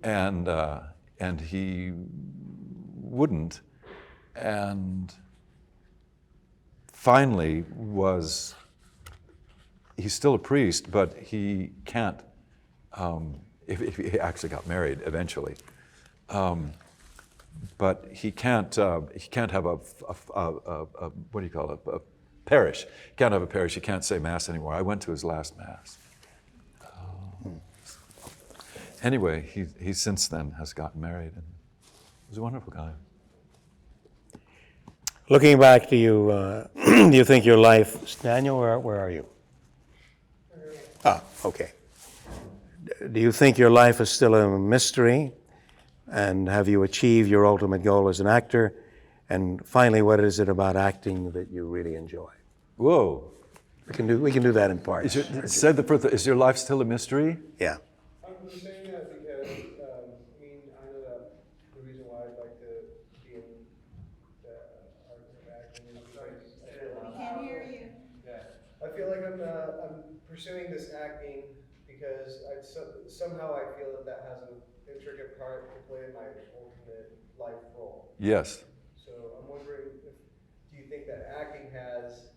And he wouldn't. And finally he's still a priest, but he can't, if he actually got married eventually. But he can't have a what do you call it, a parish. He can't have a parish, he can't say Mass anymore. I went to his last Mass. Anyway, he since then has gotten married, and he's a wonderful guy. Looking back, do you think your life, Daniel, where are you? Okay. Do you think your life is still a mystery? And have you achieved your ultimate goal as an actor? And finally, what is it about acting that you really enjoy? Whoa. We can do that in parts. Is your life still a mystery? Yeah. I'm saying that because, I know that the reason why I'd like to be in the art of acting is because We can't hear you. I feel like I'm pursuing this acting because somehow I feel that has an intricate part to play in my ultimate life role. Yes. So I'm wondering, do you think that acting has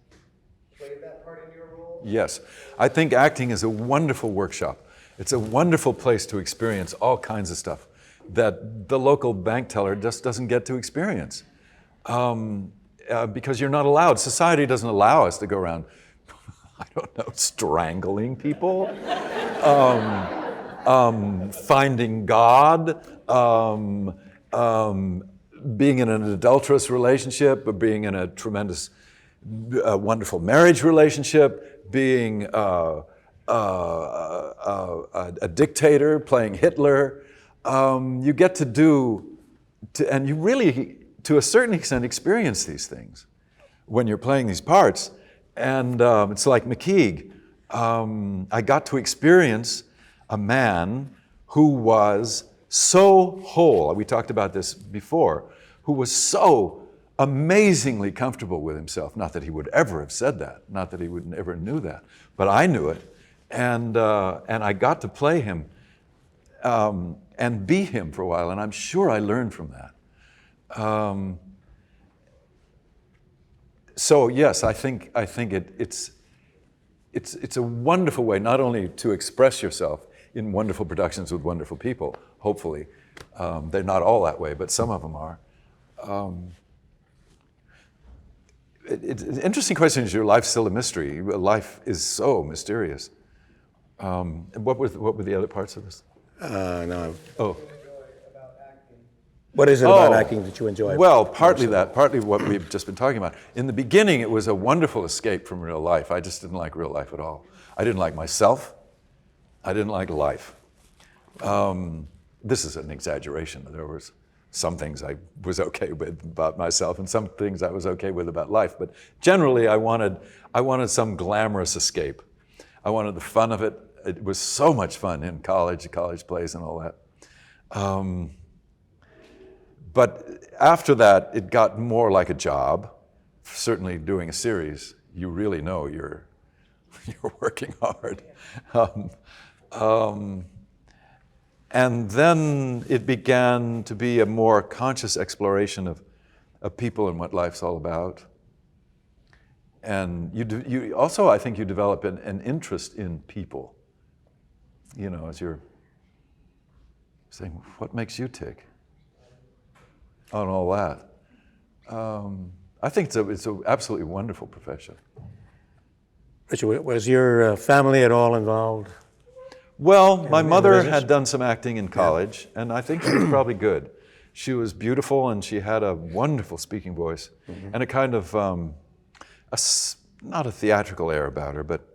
played that part in your role? Yes. I think acting is a wonderful workshop. It's a wonderful place to experience all kinds of stuff that the local bank teller just doesn't get to experience. Because you're not allowed. Society doesn't allow us to go around, I don't know, strangling people, finding God, being in an adulterous relationship, or being in a tremendous, wonderful marriage relationship, being a dictator, playing Hitler. You get to and you really, to a certain extent, experience these things when you're playing these parts. And it's like McKeague, I got to experience a man who was so whole, we talked about this before, who was so amazingly comfortable with himself. Not that he would ever have said that, not that he would ever knew that, but I knew it. And I got to play him and be him for a while, and I'm sure I learned from that. So yes, I think it's a wonderful way not only to express yourself in wonderful productions with wonderful people, hopefully. They're not all that way, but some of them are. An interesting question is, your life still a mystery? Life is so mysterious. What were the other parts of this? No. Oh. What is it about acting that you enjoy? Well, partly that, partly what we've just been talking about. In the beginning, it was a wonderful escape from real life. I just didn't like real life at all. I didn't like myself. I didn't like life. This is an exaggeration. There was some things I was okay with about myself and some things I was okay with about life. But generally, I wanted some glamorous escape. I wanted the fun of it. It was so much fun in college plays and all that. But after that, it got more like a job. Certainly doing a series, you really know you're working hard. And then it began to be a more conscious exploration of people and what life's all about. And you also, I think you develop an interest in people. You know, as you're saying, what makes you tick? On all that. I think it's an absolutely wonderful profession. Richard, was your family at all involved? Well, my mother business? had done some acting in college, and I think she was probably good. She was beautiful, and she had a wonderful speaking voice, and a kind of, not a theatrical air about her, but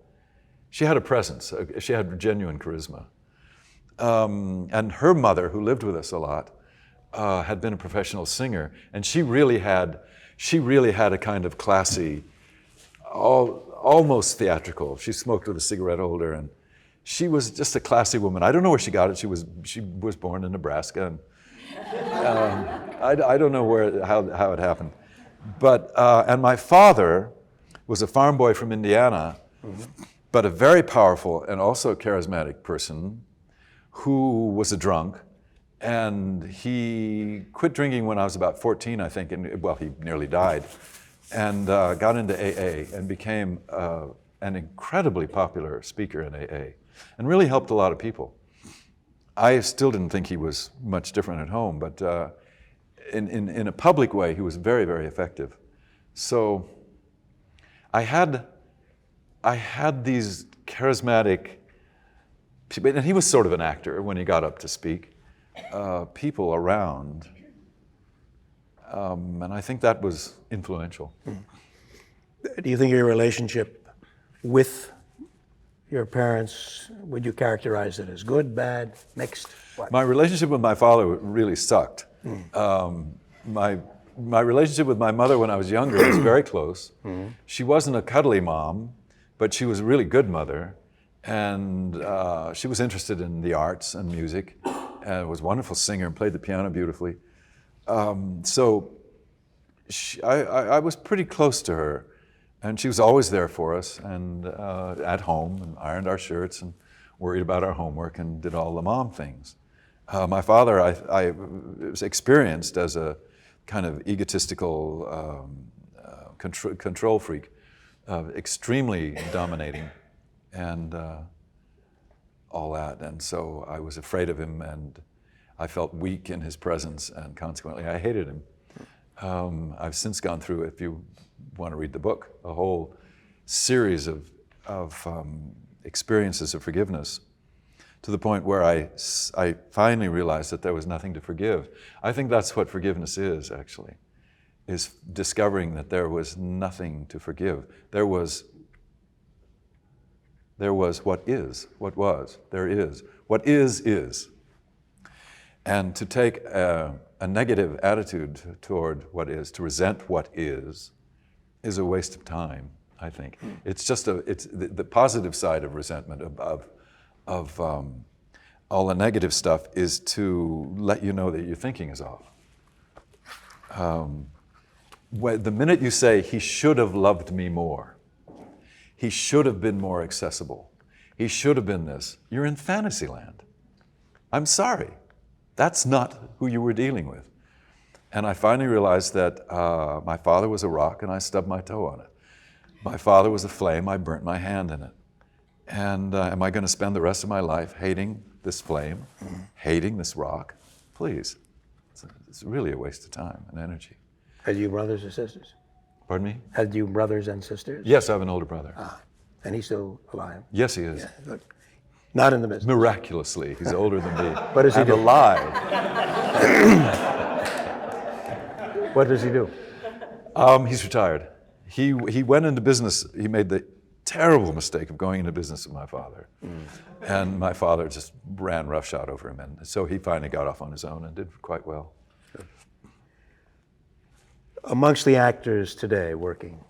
she had a presence. She had genuine charisma. And her mother, who lived with us a lot, had been a professional singer, and she really had a kind of classy, almost theatrical. She smoked with a cigarette holder, and she was just a classy woman. I don't know where she got it. She was born in Nebraska, and I don't know how it happened. But and my father was a farm boy from Indiana, but a very powerful and also charismatic person who was a drunk. And he quit drinking when I was about 14, I think, and well, he nearly died, and got into AA and became an incredibly popular speaker in AA, and really helped a lot of people. I still didn't think he was much different at home, but in a public way, he was very, very effective. So I had these charismatic people, and he was sort of an actor when he got up to speak. People around, and I think that was influential. Do you think your relationship with your parents, would you characterize it as good, bad, mixed? What? My relationship with my father really sucked. My relationship with my mother when I was younger was very close. She wasn't a cuddly mom, but she was a really good mother, and she was interested in the arts and music. And was a wonderful singer and played the piano beautifully. So I was pretty close to her, and she was always there for us, and at home, and ironed our shirts and worried about our homework and did all the mom things. My father, I was experienced as a kind of egotistical control freak, extremely dominating, and all that, and so I was afraid of him, and I felt weak in his presence, and consequently I hated him. I've since gone through, if you want to read the book, a whole series of experiences of forgiveness, to the point where I finally realized that there was nothing to forgive. I think that's what forgiveness is, actually, is discovering that there was nothing to forgive. There was what is, what was, there is. What is. And to take a negative attitude toward what is, to resent what is a waste of time. I think. It's just it's the positive side of resentment, of all the negative stuff, is to let you know that your thinking is off. The minute you say, he should have loved me more, he should have been more accessible, he should have been this, you're in fantasy land. I'm sorry. That's not who you were dealing with. And I finally realized that my father was a rock and I stubbed my toe on it. My father was a flame, I burnt my hand in it. And am I going to spend the rest of my life hating this flame, hating this rock? Please. It's really a waste of time and energy. Had you brothers or sisters? Pardon me? Had you brothers and sisters? Yes, I have an older brother. And he's still alive? Yes, he is. Yeah, good. Not in the business. Miraculously, he's older than me. What does he and do? alive. What does he do? He's retired. He went into business. He made the terrible mistake of going into business with my father. And my father just ran roughshod over him. And so he finally got off on his own and did quite well. Amongst the actors today working,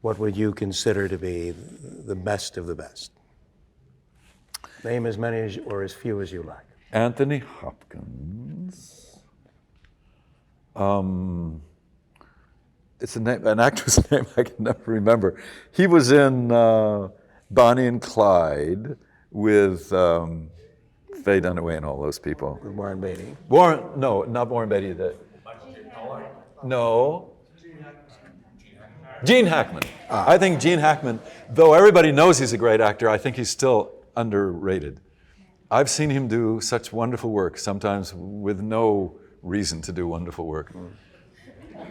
what would you consider to be the best of the best? Name as many or as few as you like. Anthony Hopkins. It's an actor's name I can never remember. He was in Bonnie and Clyde with Faye Dunaway and all those people. With Warren Beatty. No, not Warren Beatty. No. Gene Hackman. I think Gene Hackman, though everybody knows he's a great actor, I think he's still underrated. I've seen him do such wonderful work, sometimes with no reason to do wonderful work.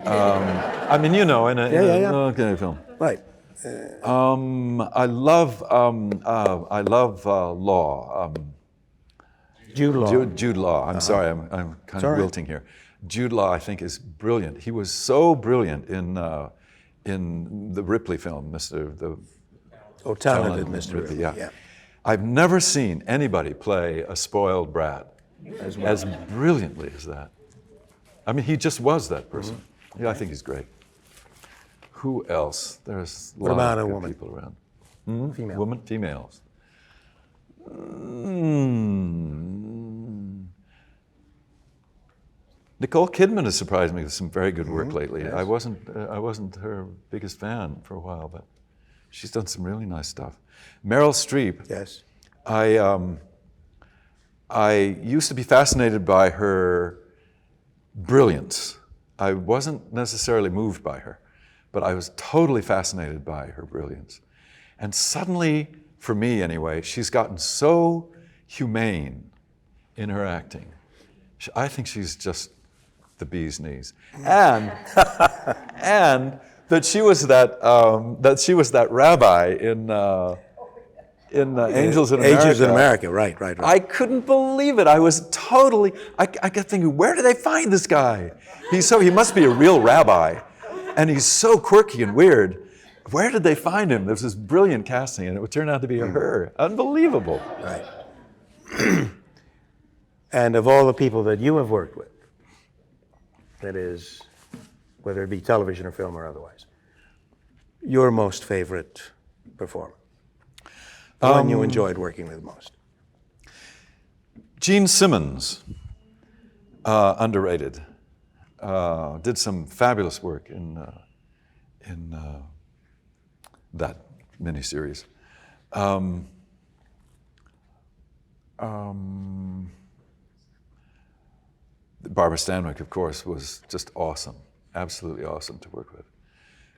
I mean, in a film. Right. I love Law. Jude Law. Jude Law. I'm sorry, I'm kind of wilting here. Jude Law, I think, is brilliant. He was so brilliant in the Ripley film, Talented Mr. Ripley. Yeah. I've never seen anybody play a spoiled brat as brilliantly as that. I mean, he just was that person. Yeah, I think he's great. Who else? There's a lot of good people around. Female. Women? Females. Nicole Kidman has surprised me with some very good work lately. Yes. I wasn't her biggest fan for a while, but she's done some really nice stuff. Meryl Streep. Yes. I used to be fascinated by her brilliance. I wasn't necessarily moved by her, but I was totally fascinated by her brilliance. And suddenly, for me anyway, she's gotten so humane in her acting. I think she's just the bee's knees. And that she was that rabbi in Angels in America. Angels in America, right. I couldn't believe it. I was totally, I kept thinking, where did they find this guy? He must be a real rabbi. And he's so quirky and weird. Where did they find him? There was this brilliant casting, and it would turn out to be her. Unbelievable. Right. And of all the people that you have worked with, that is, whether it be television or film or otherwise, your most favorite performer? The one you enjoyed working with most? Gene Simmons, underrated. Did some fabulous work in that miniseries. Barbara Stanwyck, of course, was just awesome, absolutely awesome to work with.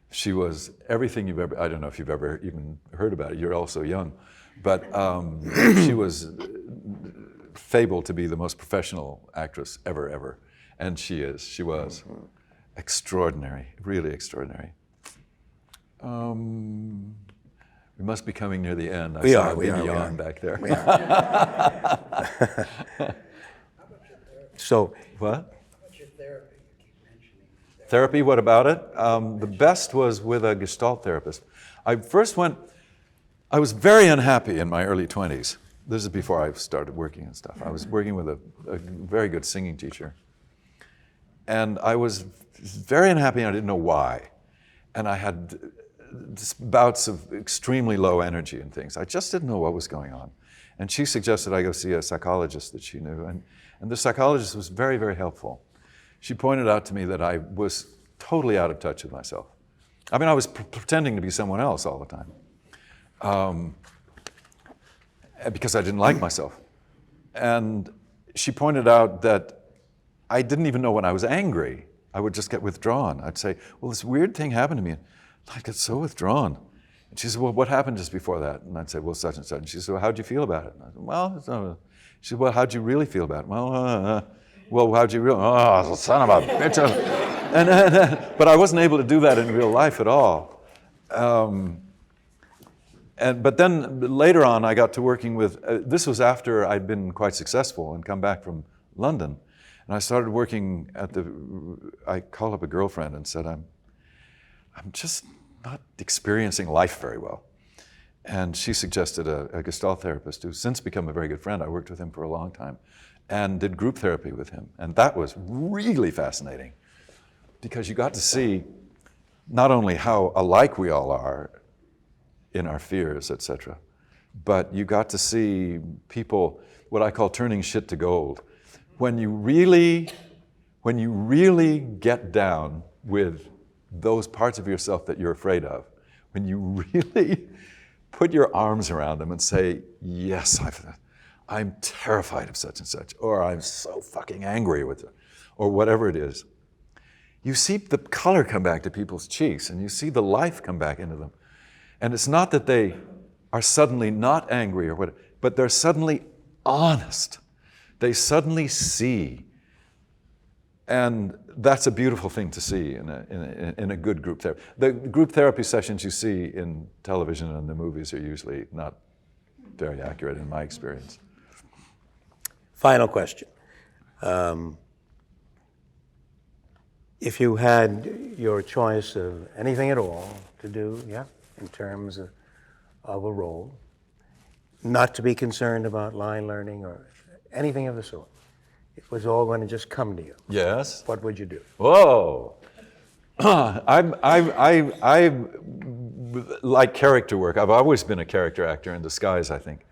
She was everything you've ever, I don't know if you've ever even heard about it, you're all so young, but she was fabled to be the most professional actress ever. And she was extraordinary, really extraordinary. We must be coming near the end. I saw a big yawn back there. We are. So, what? What's your therapy? You keep mentioning therapy, what about it? The best was with a Gestalt therapist. I was very unhappy in my early 20s. This is before I started working and stuff. I was working with a very good singing teacher. And I was very unhappy and I didn't know why. And I had bouts of extremely low energy and things. I just didn't know what was going on. And she suggested I go see a psychologist that she knew. And the psychologist was very, very helpful. She pointed out to me that I was totally out of touch with myself. I mean, I was pretending to be someone else all the time because I didn't like myself. And she pointed out that I didn't even know when I was angry. I would just get withdrawn. I'd say, well, this weird thing happened to me. I get so withdrawn. And she said, well, what happened just before that? And I'd say, well, such and such. And she said, well, how'd you feel about it? And I said, well, it's not. She said, well, how'd you really feel about it? Well, how'd you really? Oh, son of a bitch. But I wasn't able to do that in real life at all. But then later on, I got to working with, this was after I'd been quite successful and come back from London. And I started working I called up a girlfriend and said, I'm just not experiencing life very well. And she suggested a Gestalt therapist who's since become a very good friend. I worked with him for a long time and did group therapy with him. And that was really fascinating because you got to see not only how alike we all are in our fears, etc., but you got to see people, what I call turning shit to gold. When you really get down with those parts of yourself that you're afraid of, when you really put your arms around them and say, yes, I'm terrified of such and such, or I'm so fucking angry with it, or whatever it is, you see the color come back to people's cheeks and you see the life come back into them. And it's not that they are suddenly not angry or what, but they're suddenly honest. They suddenly see. And that's a beautiful thing to see in a good group therapy. The group therapy sessions you see in television and the movies are usually not very accurate in my experience. Final question. If you had your choice of anything at all to do, in terms of a role, not to be concerned about line learning or anything of the sort, it was all going to just come to you. Yes. What would you do? Whoa. I like character work. I've always been a character actor in disguise, I think.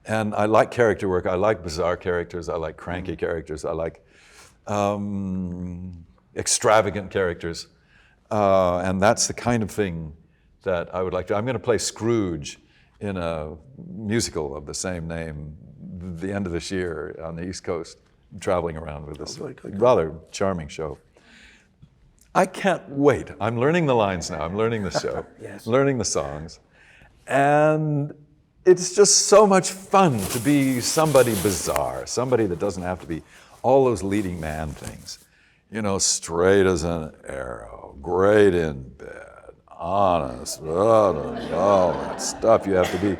And I like character work. I like bizarre characters. I like cranky characters. I like extravagant characters. And that's the kind of thing that I would like to. I'm going to play Scrooge in a musical of the same name the end of this year on the East Coast, traveling around with this rather charming show. I can't wait. I'm learning the lines now. I'm learning the show, Yes. learning the songs. And it's just so much fun to be somebody bizarre, somebody that doesn't have to be all those leading man things. You know, straight as an arrow, great in bed, honest, all that stuff you have to be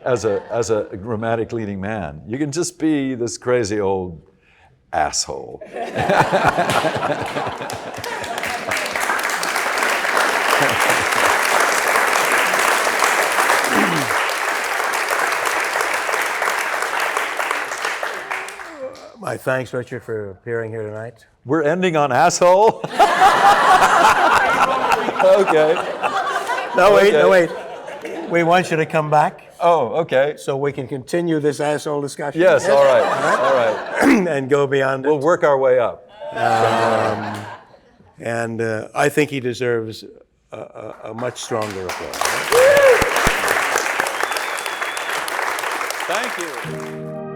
as a romantic leading man. You can just be this crazy old asshole. My thanks, Richard, for appearing here tonight. We're ending on asshole? Okay. No, wait, Okay. no, wait. We want you to come back Oh, okay. so we can continue this asshole discussion. Yes, all right, all right. And go beyond We'll it. work our way up. And I think he deserves a much stronger applause. Thank you.